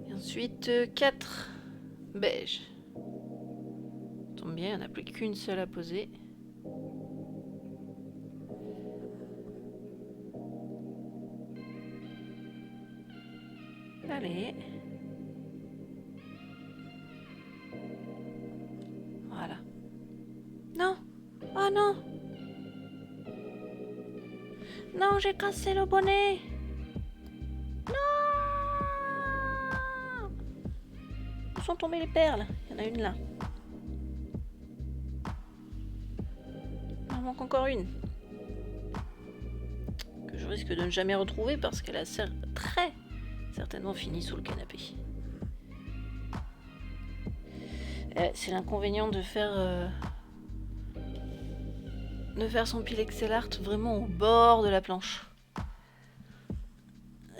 Et ensuite, 4 beiges. Tombe bien, il n'y en a plus qu'une seule à poser. Allez. Voilà. Non. Oh non. Non, j'ai cassé le bonnet. Non. Où sont tombées les perles? Il y en a une là. Il en manque encore une. Que je risque de ne jamais retrouver parce qu'elle a très certainement fini sous le canapé. C'est l'inconvénient de faire son pixel art vraiment au bord de la planche.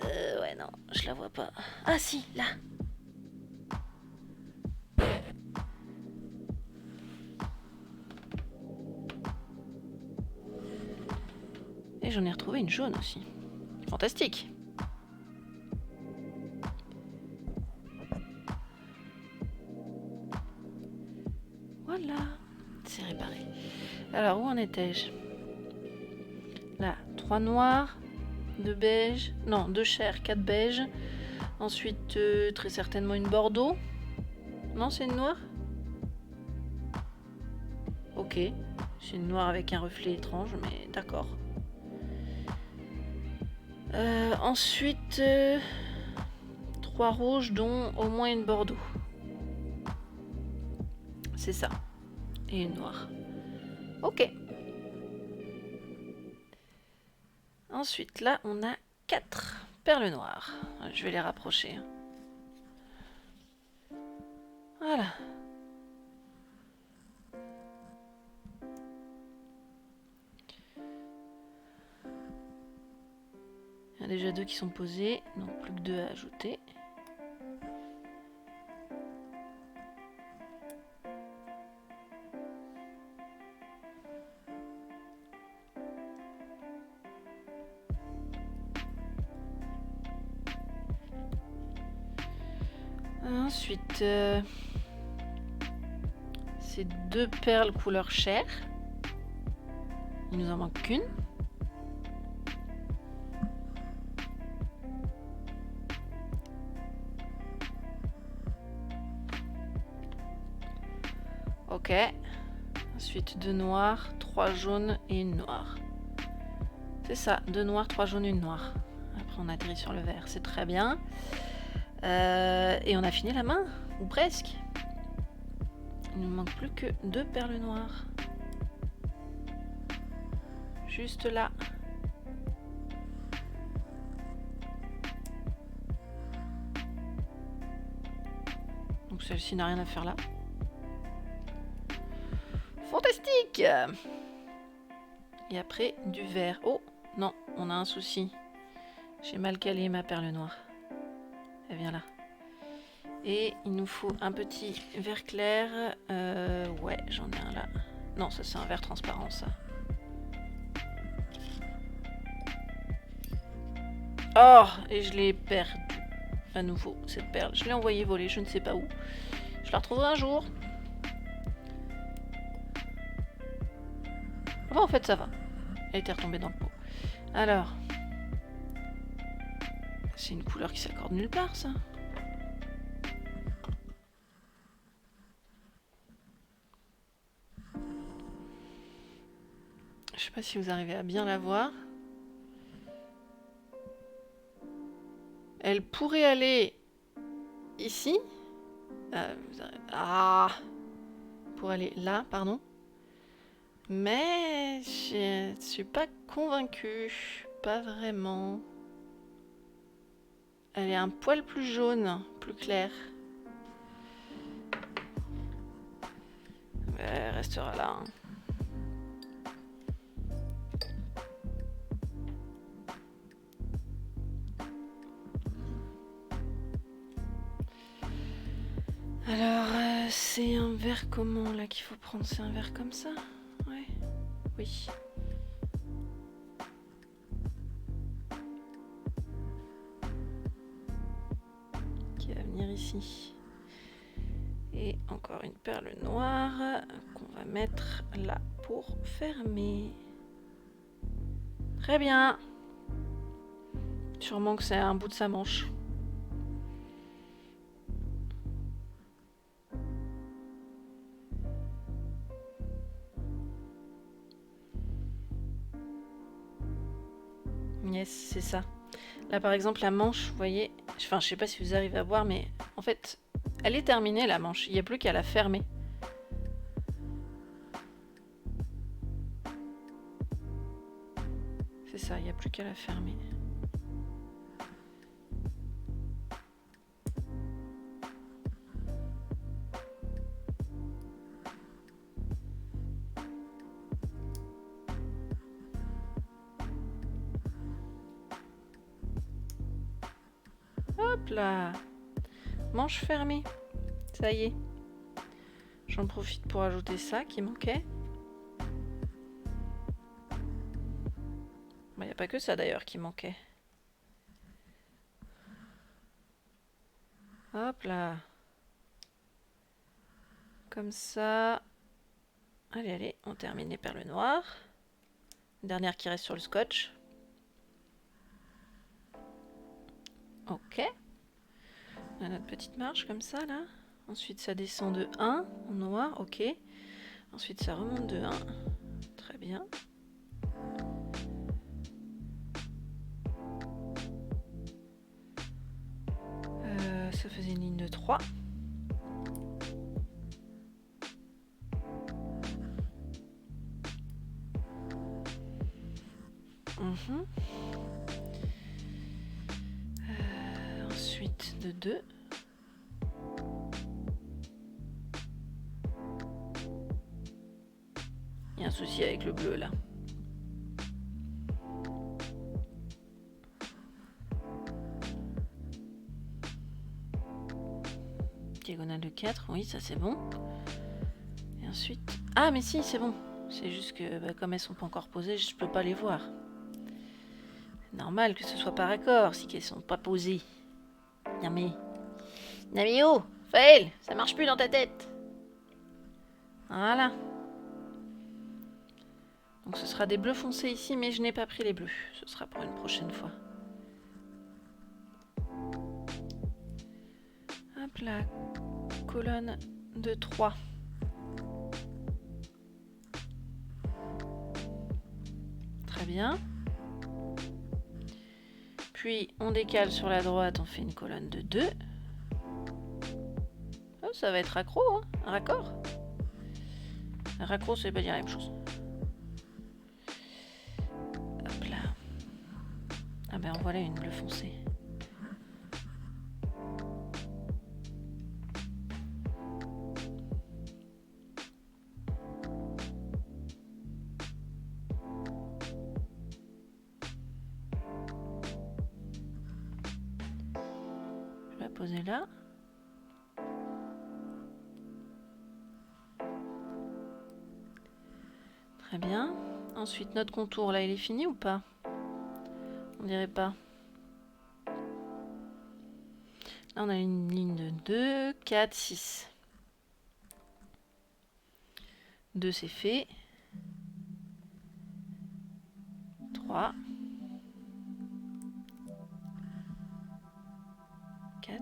Ouais, non, je la vois pas. Ah si, là. Et j'en ai retrouvé une jaune aussi. Fantastique. Voilà, c'est réparé. Alors, où en étais-je? Là, 3 noirs, 2 beiges, non, 2 chairs, 4 beiges, Ensuite, très certainement une bordeaux. Non, c'est une noire? Ok, c'est une noire avec un reflet étrange, mais d'accord. Ensuite, 3 rouges, dont au moins une bordeaux. C'est ça. Et une noire. Ok. Ensuite, là, on a 4 perles noires. Je vais les rapprocher. Voilà. Il y en a déjà 2 qui sont posés, donc plus que 2 à ajouter. Ensuite, c'est 2 perles couleur chair. Il nous en manque qu'une. Ok. Ensuite 2 noirs, 3 jaunes et une noire. C'est ça, 2 noirs, 3 jaunes et une noire. Après on atterrit sur le vert, c'est très bien. Et on a fini la main, ou presque. Il ne manque plus que 2 perles noires. Juste là. Donc celle-ci n'a rien à faire là. Fantastique! Et après, du vert. Oh, non, on a un souci. J'ai mal calé ma perle noire. Elle vient là. Et il nous faut un petit vert clair. Ouais, j'en ai un là. Non, ça c'est un vert transparent, ça. Oh, et je l'ai perdu. À nouveau, cette perle. Je l'ai envoyée voler, je ne sais pas où. Je la retrouverai un jour. Oh, en fait, ça va. Elle était retombée dans le pot. Alors. C'est une couleur qui s'accorde nulle part, ça. Je sais pas si vous arrivez à bien la voir. Elle pourrait aller ici. Pour aller là, pardon. Mais je suis pas convaincue. Pas vraiment. Elle est un poil plus jaune, plus claire. Elle restera là. Hein. Alors, c'est un verre comment là qu'il faut prendre? C'est un verre comme ça? Ouais. Oui. Qui va venir ici. Et encore une perle noire qu'on va mettre là pour fermer. Très bien. Sûrement que c'est un bout de sa manche. Yes, c'est ça. Là par exemple la manche, vous voyez, enfin je sais pas si vous arrivez à voir, mais en fait elle est terminée la manche, il n'y a plus qu'à la fermer. C'est ça, il n'y a plus qu'à la fermer. Hop là, manche fermée, ça y est. J'en profite pour ajouter ça qui manquait. Il n'y a pas que ça d'ailleurs qui manquait. Hop là. Comme ça. Allez, allez, on termine les perles noires. Dernière qui reste sur le scotch. Ok. On a notre petite marche comme ça là. Ensuite ça descend de 1 en noir, ok. Ensuite ça remonte de 1. Très bien. Ça faisait une ligne de 3. Ensuite de 2. Il y a un souci avec le bleu là. Diagonale de 4, oui, ça c'est bon. Et ensuite... Ah mais si, c'est bon. C'est juste que comme elles sont pas encore posées, je peux pas les voir. C'est normal que ce soit par accord si qu'elles sont pas posées. Non mais oh, Faël, ça marche plus dans ta tête. Voilà. Donc ce sera des bleus foncés ici, mais je n'ai pas pris les bleus. Ce sera pour une prochaine fois. Hop là, colonne de 3. Très bien. Puis on décale sur la droite, on fait une colonne de 2. Oh, ça va être accro, hein, un raccord. Un raccro, ça veut pas dire la même chose. Hop là. Ah ben en voilà une bleue foncée. Je vais la poser là. Très bien. Ensuite, notre contour, là, il est fini ou pas? On dirait pas. Là, on a une ligne de 2, 4, 6. 2, c'est fait. 3. 4.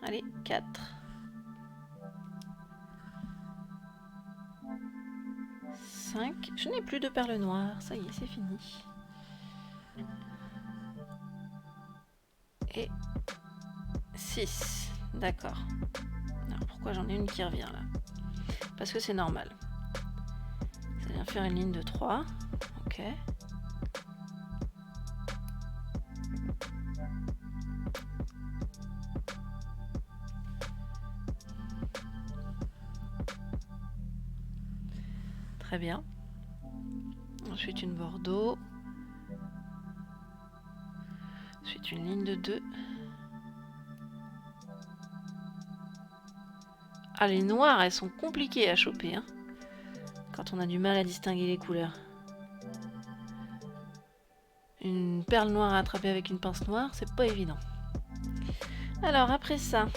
Allez, 4. 5. Je n'ai plus de perles noires. Ça y est, c'est fini. Et 6. D'accord. Alors pourquoi j'en ai une qui revient là? Parce que c'est normal. Ça vient faire une ligne de 3. Ok. Très bien. Ensuite une bordeaux. Ensuite une ligne de 2. Ah, les noires, elles sont compliquées à choper, hein, quand on a du mal à distinguer les couleurs. Une perle noire à attraper avec une pince noire, c'est pas évident. Alors, après ça...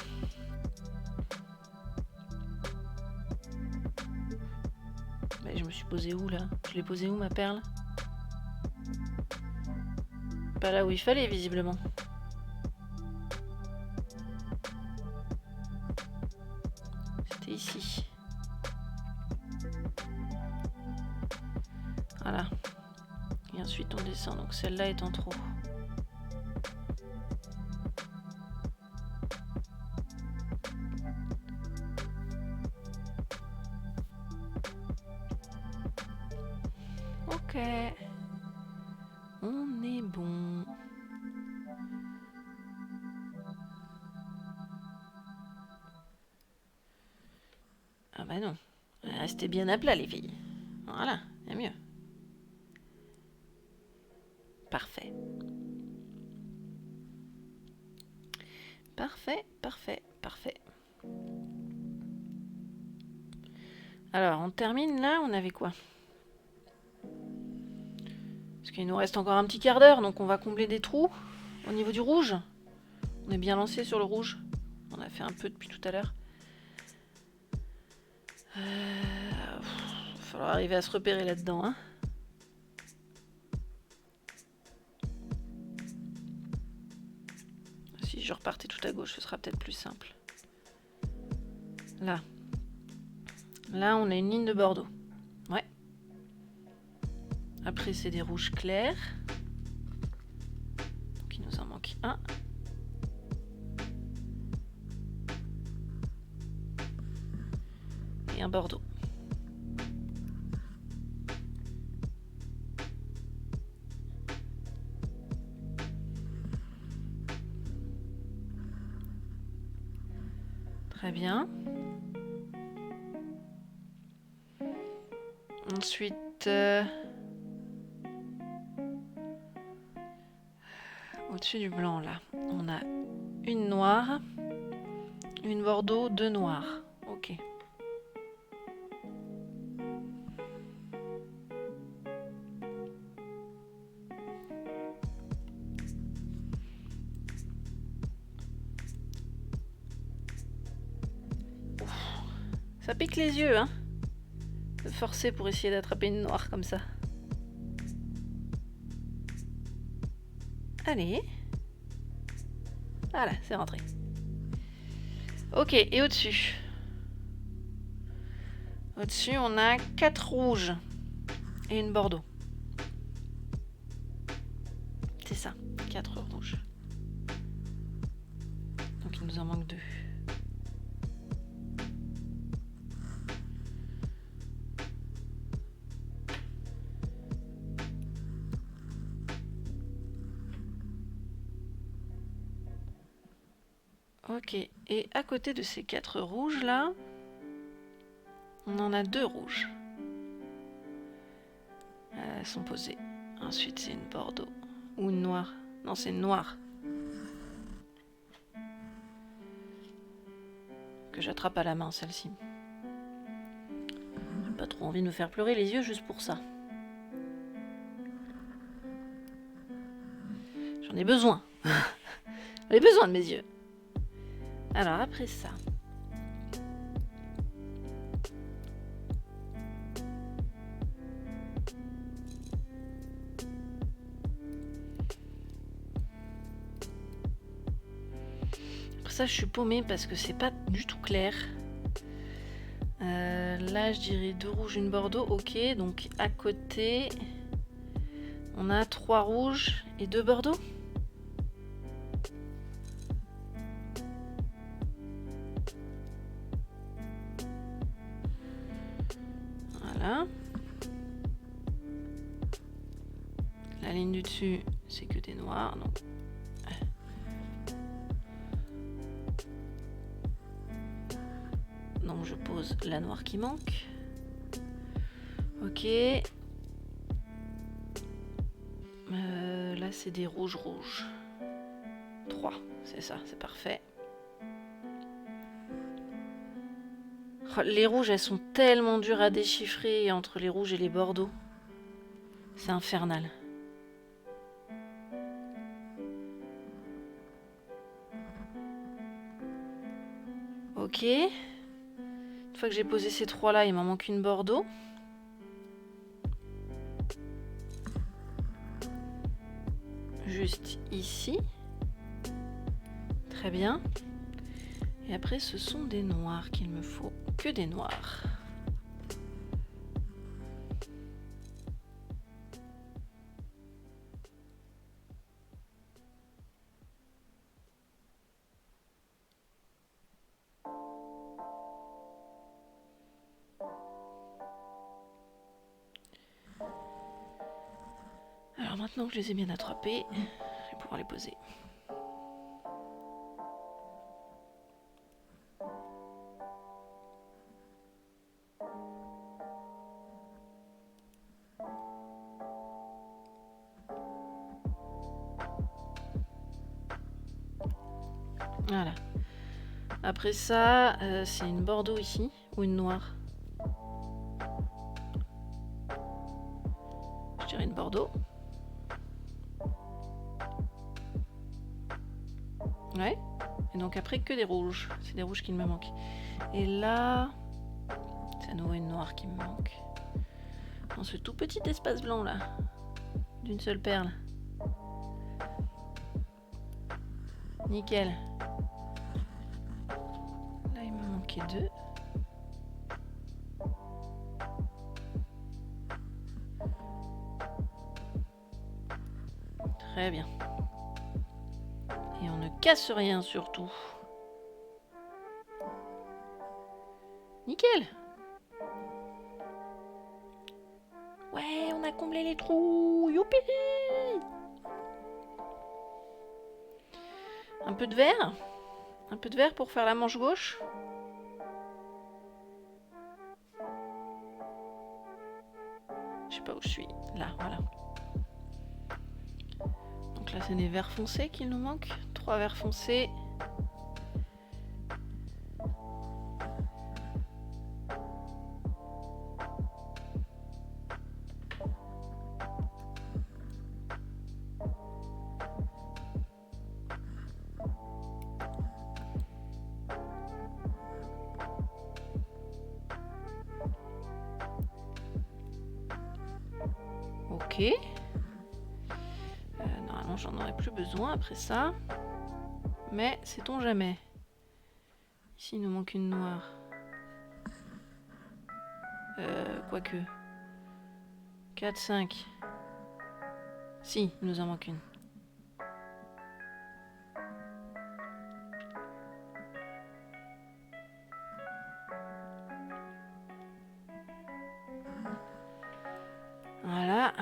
je me suis posée où, là? Je l'ai posée où, ma perle? Pas là où il fallait, visiblement. C'était ici. Voilà. Et ensuite, on descend. Donc, celle-là est en trop. Ok. On est bon. Ah bah non. Restez bien à plat, les filles. Voilà, il y a mieux. Parfait. Parfait, parfait, parfait. Alors, on termine là, on avait quoi? Parce qu'il nous reste encore un petit quart d'heure, donc on va combler des trous au niveau du rouge. On est bien lancé sur le rouge. On a fait un peu depuis tout à l'heure. Il va falloir arriver à se repérer là-dedans, hein. Si je repartais tout à gauche, ce sera peut-être plus simple. Là. Là, on a une ligne de bordeaux. Ouais. Après, c'est des rouges clairs. Donc, il nous en manque un. Et un bordeaux. Très bien. Ensuite, au-dessus du blanc, là, on a une noire, une bordeaux, deux noirs. Ok. Ça pique les yeux, hein, de forcer pour essayer d'attraper une noire comme ça. Allez. Voilà, c'est rentré. Ok, et au-dessus? Au-dessus, on a 4 rouges et une bordeaux. C'est ça, 4 rouges. Donc il nous en manque 2. Ok, et à côté de ces 4 rouges là, on en a 2 rouges. Elles sont posées. Ensuite, c'est une bordeaux ou une noire. Non, c'est une noire. Que j'attrape à la main, celle-ci. J'ai pas trop envie de me faire pleurer les yeux juste pour ça. J'en ai besoin. J'en ai besoin de mes yeux. Alors, après ça... Ça, je suis paumée parce que c'est pas du tout clair. Là, je dirais 2 rouges, une bordeaux. Ok, donc à côté, on a 3 rouges et 2 bordeaux. Voilà. La ligne du dessus, c'est que des noirs. Donc... Donc je pose la noire qui manque. Ok. Là c'est des rouges. 3, c'est ça, c'est parfait. Oh, les rouges, elles sont tellement dures à déchiffrer entre les rouges et les bordeaux. C'est infernal. Ok. Une fois que j'ai posé ces 3 là, il m'en manque une bordeaux. Juste ici. Très bien. Et après, ce sont des noirs qu'il me faut. Que des noirs. Alors maintenant que je les ai bien attrapés, je vais pouvoir les poser. Voilà. Après ça, c'est une bordeaux ici, ou une noire. Je dirais une bordeaux. Ouais. Et donc après, que des rouges. C'est des rouges qu'il me manque. Et là, c'est à nouveau une noire qui me manque. Dans ce tout petit espace blanc là, d'une seule perle. Nickel. manquer 2. Très bien. Et on ne casse rien surtout. Nickel. Ouais, on a comblé les trous. Youpi! Un peu de verre. Un peu de verre pour faire la manche gauche. Je sais pas où je suis. Là, voilà. Donc là, c'est des verres foncés qu'il nous manque. 3 verres foncés. Ok. Normalement, j'en aurai plus besoin après ça. Mais sait-on jamais. Ici, il nous manque une noire. Quoique. 4, 5. Si, il nous en manque une. Voilà.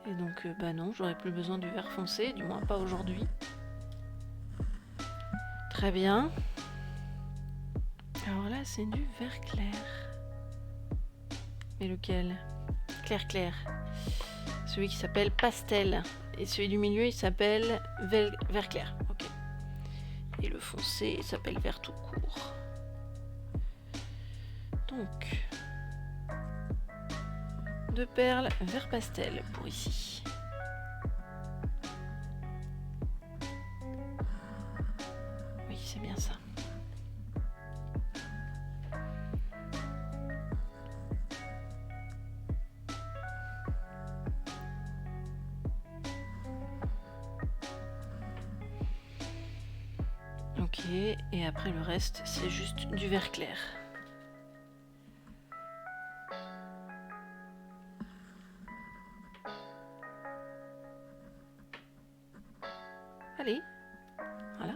Et donc, bah non, j'aurais plus besoin du vert foncé, du moins pas aujourd'hui. Très bien. Alors là, c'est du vert clair. Mais lequel? Clair clair. Celui qui s'appelle pastel. Et celui du milieu, il s'appelle vert clair. Ok. Et le foncé, il s'appelle vert tout court. Donc, 2 perles vert pastel pour ici. Oui, c'est bien ça. Ok, et après le reste, c'est juste du vert clair. Allez, voilà.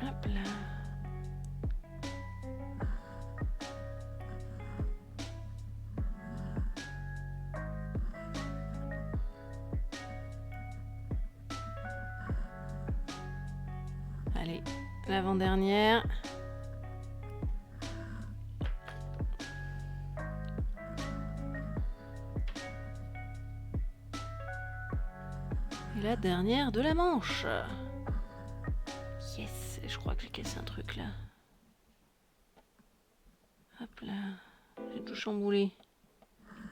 Hop là. Allez, l'avant-dernière. Et la dernière de la manche. Yes, je crois que j'ai cassé un truc là. Hop là, j'ai tout chamboulé.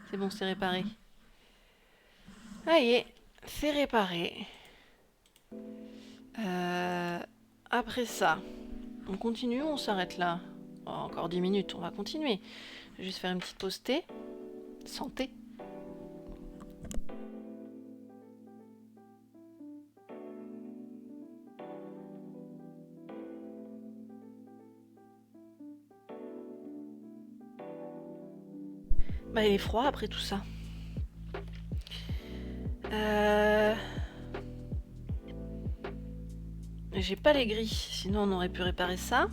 C'est bon, c'est réparé. Ça y est, c'est réparé. Après ça, on continue ou on s'arrête là? Oh, encore 10 minutes, on va continuer. Je vais juste faire une petite pause thé. Santé. Bah, il est froid après tout ça. J'ai pas les grilles, sinon on aurait pu réparer ça.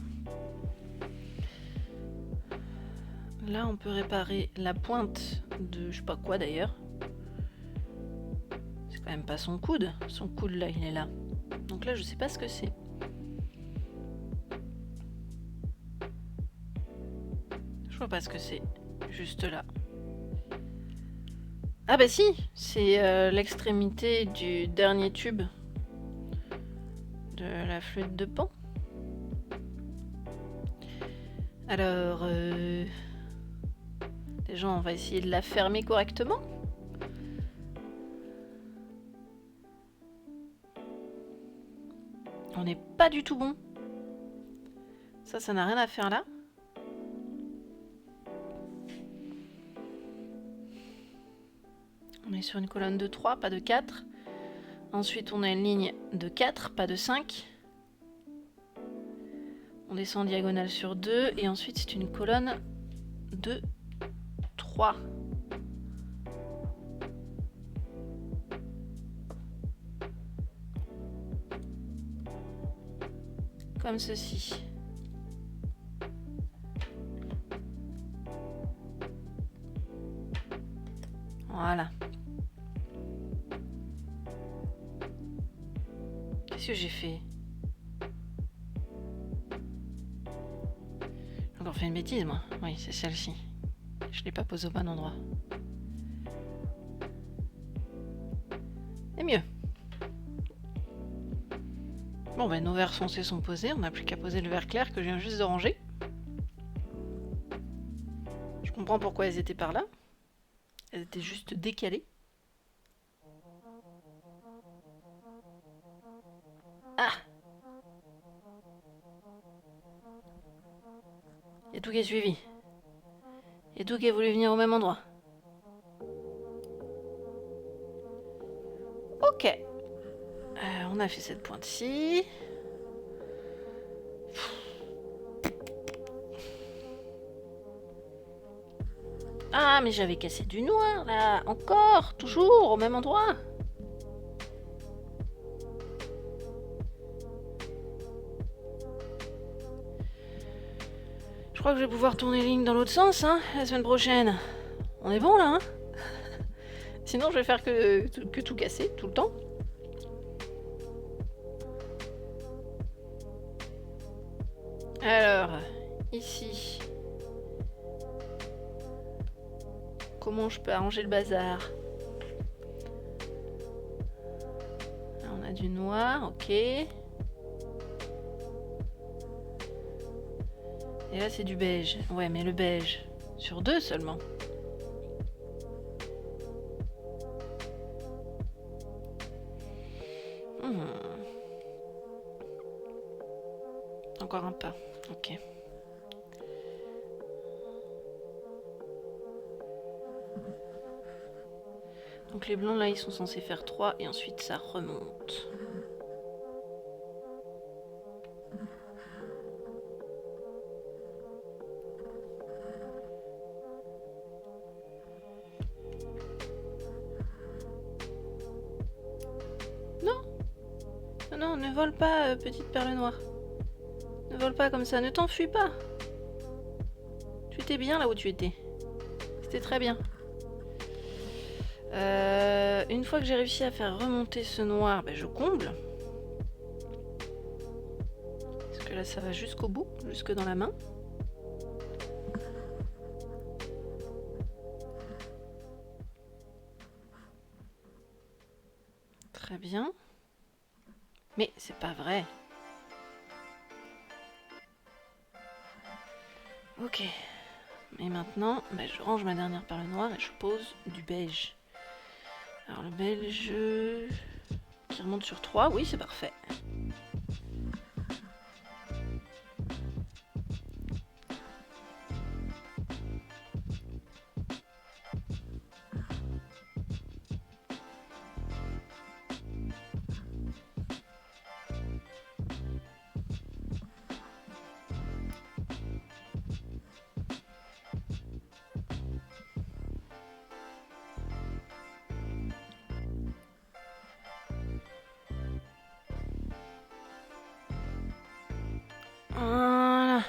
Là, on peut réparer la pointe de je sais pas quoi d'ailleurs. C'est quand même pas son coude. Son coude là, il est là. Donc là, je sais pas ce que c'est. Je vois pas ce que c'est. Juste là. Ah bah si, c'est l'extrémité du dernier tube de la flûte de Pan. Alors, déjà on va essayer de la fermer correctement. On n'est pas du tout bon. Ça n'a rien à faire là. On est sur une colonne de 3, pas de 4. Ensuite, on a une ligne de 4, pas de 5. On descend en diagonale sur 2. Et ensuite, c'est une colonne de 3. Comme ceci. Voilà. Qu'est-ce que j'ai fait? J'ai encore fait une bêtise, moi. Oui, c'est celle-ci. Je ne l'ai pas posée au bon endroit. Et mieux. Bon, ben nos verres foncés sont posés. On n'a plus qu'à poser le verre clair que je viens juste de ranger. Je comprends pourquoi elles étaient par là. Elles étaient juste décalées. Ah! Il y a tout qui est suivi. Il y a tout qui a voulu venir au même endroit. Ok. On a fait cette pointe-ci. Ah, mais j'avais cassé du noir, là. Encore, toujours, au même endroit. Je crois que je vais pouvoir tourner les lignes dans l'autre sens, hein, la semaine prochaine. On est bon, là, hein. Sinon, je vais faire que tout casser, tout le temps. Alors, ici... Comment je peux arranger le bazar? Là, on a du noir, ok. Et là, c'est du beige. Ouais, mais le beige, sur 2 seulement. Encore un pas, ok. Donc les blancs là ils sont censés faire 3 et ensuite ça remonte. Non, non, ne vole pas, petite perle noire. Ne vole pas comme ça, ne t'enfuis pas. Tu étais bien là où tu étais. C'était très bien. Une fois que j'ai réussi à faire remonter ce noir, ben je comble. Parce que là ça va jusqu'au bout, jusque dans la main. Très bien. Mais c'est pas vrai. Ok. Et maintenant, ben je range ma dernière perle noire et je pose du beige. Alors le beige qui remonte sur 3, oui c'est parfait. Voilà.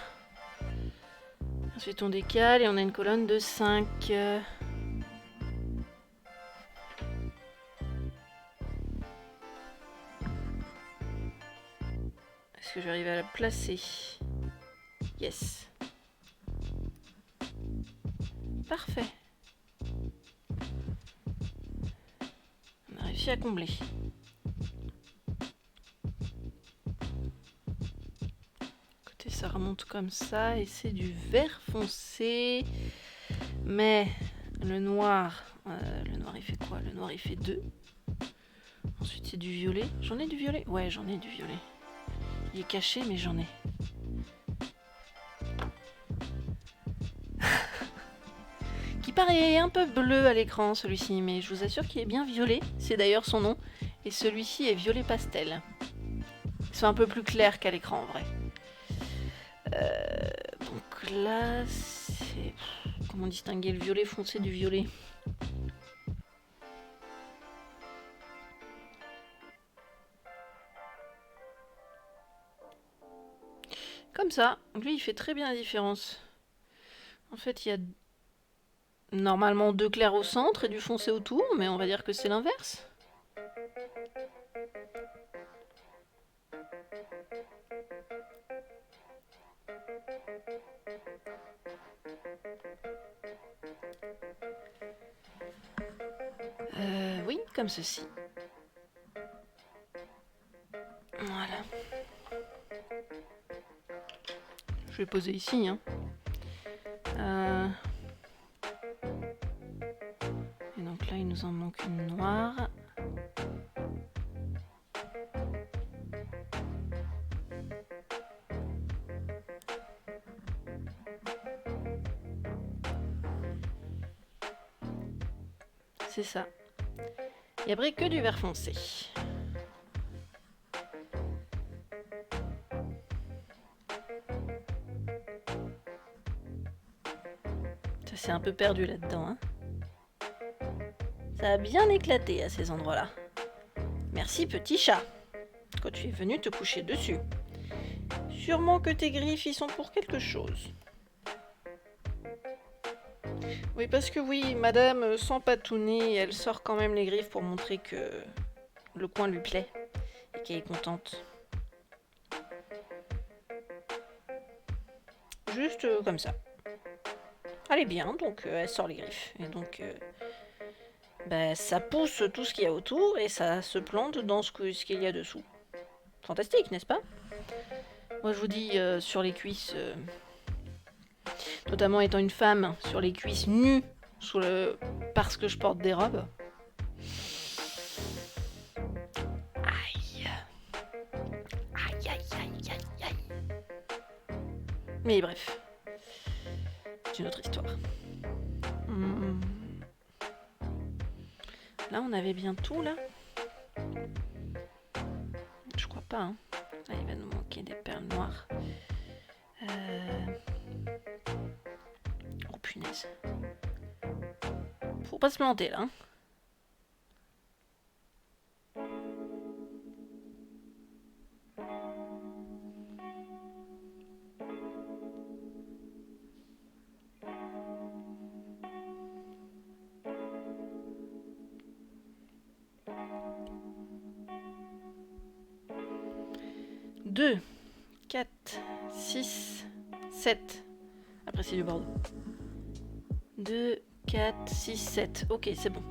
Ensuite on décale et on a une colonne de 5. Est-ce que j'arrive à la placer? Yes. Parfait. On a réussi à combler. Côté ça remonte comme ça et c'est du vert foncé. Mais le noir il fait quoi? Le noir il fait 2. Ensuite c'est du violet. J'en ai du violet? Ouais, j'en ai du violet. Il est caché mais j'en ai. paraît un peu bleu à l'écran celui-ci, mais je vous assure qu'il est bien violet. C'est d'ailleurs son nom. Et celui-ci est violet pastel. Ils sont un peu plus clairs qu'à l'écran en vrai. Donc là, c'est... Comment distinguer le violet foncé du violet? Comme ça, lui il fait très bien la différence. En fait, il y a normalement 2 clairs au centre et du foncé autour, mais on va dire que c'est l'inverse. Oui, comme ceci. Voilà. Je vais poser ici, hein. Et donc là, il nous en manque une noire. C'est ça. Et après, que du vert foncé. Ça s'est un peu perdu là-dedans, hein. Ça a bien éclaté à ces endroits-là. Merci petit chat, quand tu es venu te coucher dessus. Sûrement que tes griffes y sont pour quelque chose. Oui, parce que oui, madame, sans patouner, elle sort quand même les griffes pour montrer que le coin lui plaît et qu'elle est contente. Juste comme ça. Elle est bien, donc elle sort les griffes. Et donc, ça pousse tout ce qu'il y a autour et ça se plante dans ce qu'il y a dessous. Fantastique, n'est-ce pas? Moi, je vous dis, sur les cuisses, notamment étant une femme, sur les cuisses nues, parce que je porte des robes. Aïe. Aïe, aïe, aïe, aïe, aïe. Mais bref, c'est une autre histoire. Là, on avait bien tout, là. Je crois pas, hein. Là, il va nous manquer des perles noires. Oh, punaise. Faut pas se planter, là, hein. Deux, 4, 6, 7. Après, c'est du bordeaux. 2, 4, 6, 7. Ok, c'est bon.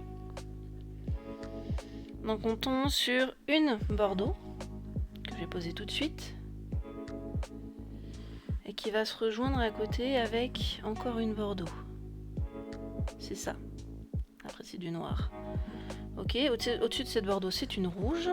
Donc, on tombe sur une bordeaux, que je vais poser tout de suite. Et qui va se rejoindre à côté avec encore une bordeaux. C'est ça. Après, c'est du noir. Ok, au-dessus de cette bordeaux, c'est une rouge.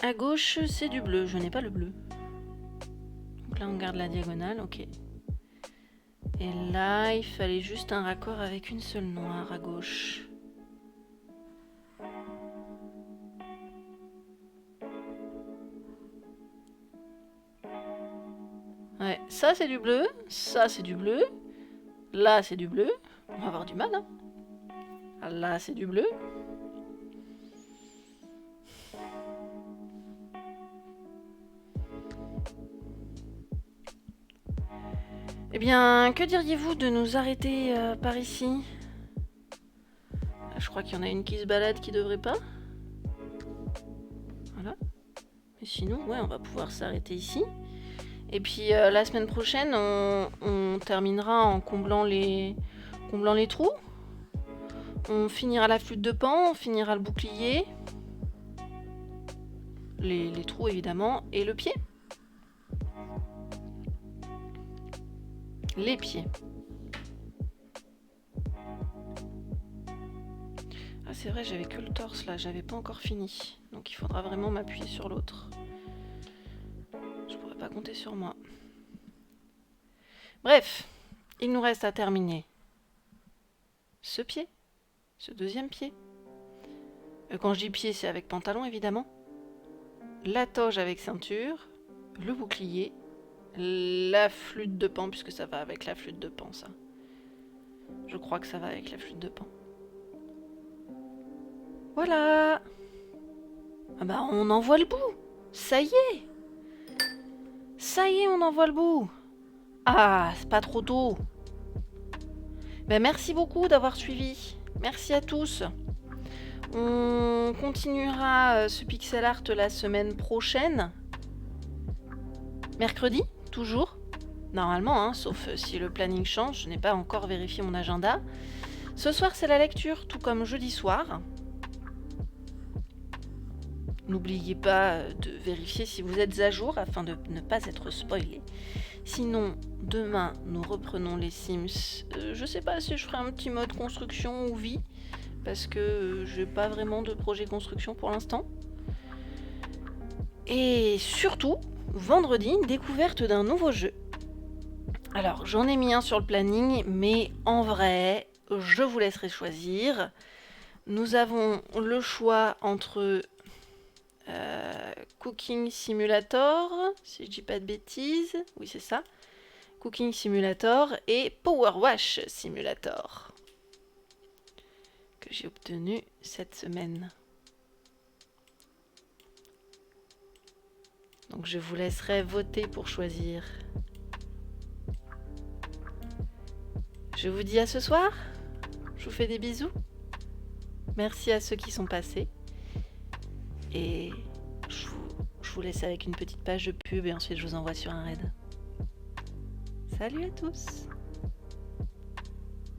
À gauche, c'est du bleu. Je n'ai pas le bleu. Donc là, on garde la diagonale, ok. Et là, il fallait juste un raccord avec une seule noire à gauche. Ouais, ça c'est du bleu, ça c'est du bleu, là c'est du bleu. On va avoir du mal, hein. Là c'est du bleu. Eh bien, que diriez-vous de nous arrêter par ici? Je crois qu'il y en a une qui se balade qui devrait pas. Voilà. Et sinon, ouais, on va pouvoir s'arrêter ici. Et puis la semaine prochaine, on terminera en comblant les trous. On finira la flûte de Pan, on finira le bouclier. Les trous évidemment, et le pied. Les pieds. Ah, c'est vrai, j'avais que le torse là, j'avais pas encore fini. Donc il faudra vraiment m'appuyer sur l'autre. Je pourrais pas compter sur moi. Bref, il nous reste à terminer ce pied, ce deuxième pied. Quand je dis pied, c'est avec pantalon évidemment. La toge avec ceinture, le bouclier, la flûte de pan, puisque ça va avec la flûte de pan, ça. Je crois que ça va avec la flûte de pan. Voilà. Ah bah on en voit le bout. Ça y est. Ça y est, on en voit le bout. Ah, c'est pas trop tôt. Ben, merci beaucoup d'avoir suivi. Merci à tous. On continuera ce pixel art la semaine prochaine. Mercredi, toujours. Normalement, hein, sauf si le planning change. Je n'ai pas encore vérifié mon agenda. Ce soir, c'est la lecture, tout comme jeudi soir. N'oubliez pas de vérifier si vous êtes à jour afin de ne pas être spoilé. Sinon, demain, nous reprenons les Sims. Je sais pas si je ferai un petit mode construction ou vie, parce que j'ai pas vraiment de projet construction pour l'instant. Et surtout, vendredi, découverte d'un nouveau jeu. Alors, j'en ai mis un sur le planning, mais en vrai, je vous laisserai choisir. Nous avons le choix entre Cooking Simulator, si je dis pas de bêtises, oui c'est ça, Cooking Simulator et Power Wash Simulator, que j'ai obtenu cette semaine. Donc je vous laisserai voter pour choisir. Je vous dis à ce soir, je vous fais des bisous, merci à ceux qui sont passés, et je vous laisse avec une petite page de pub et ensuite je vous envoie sur un raid. Salut à tous!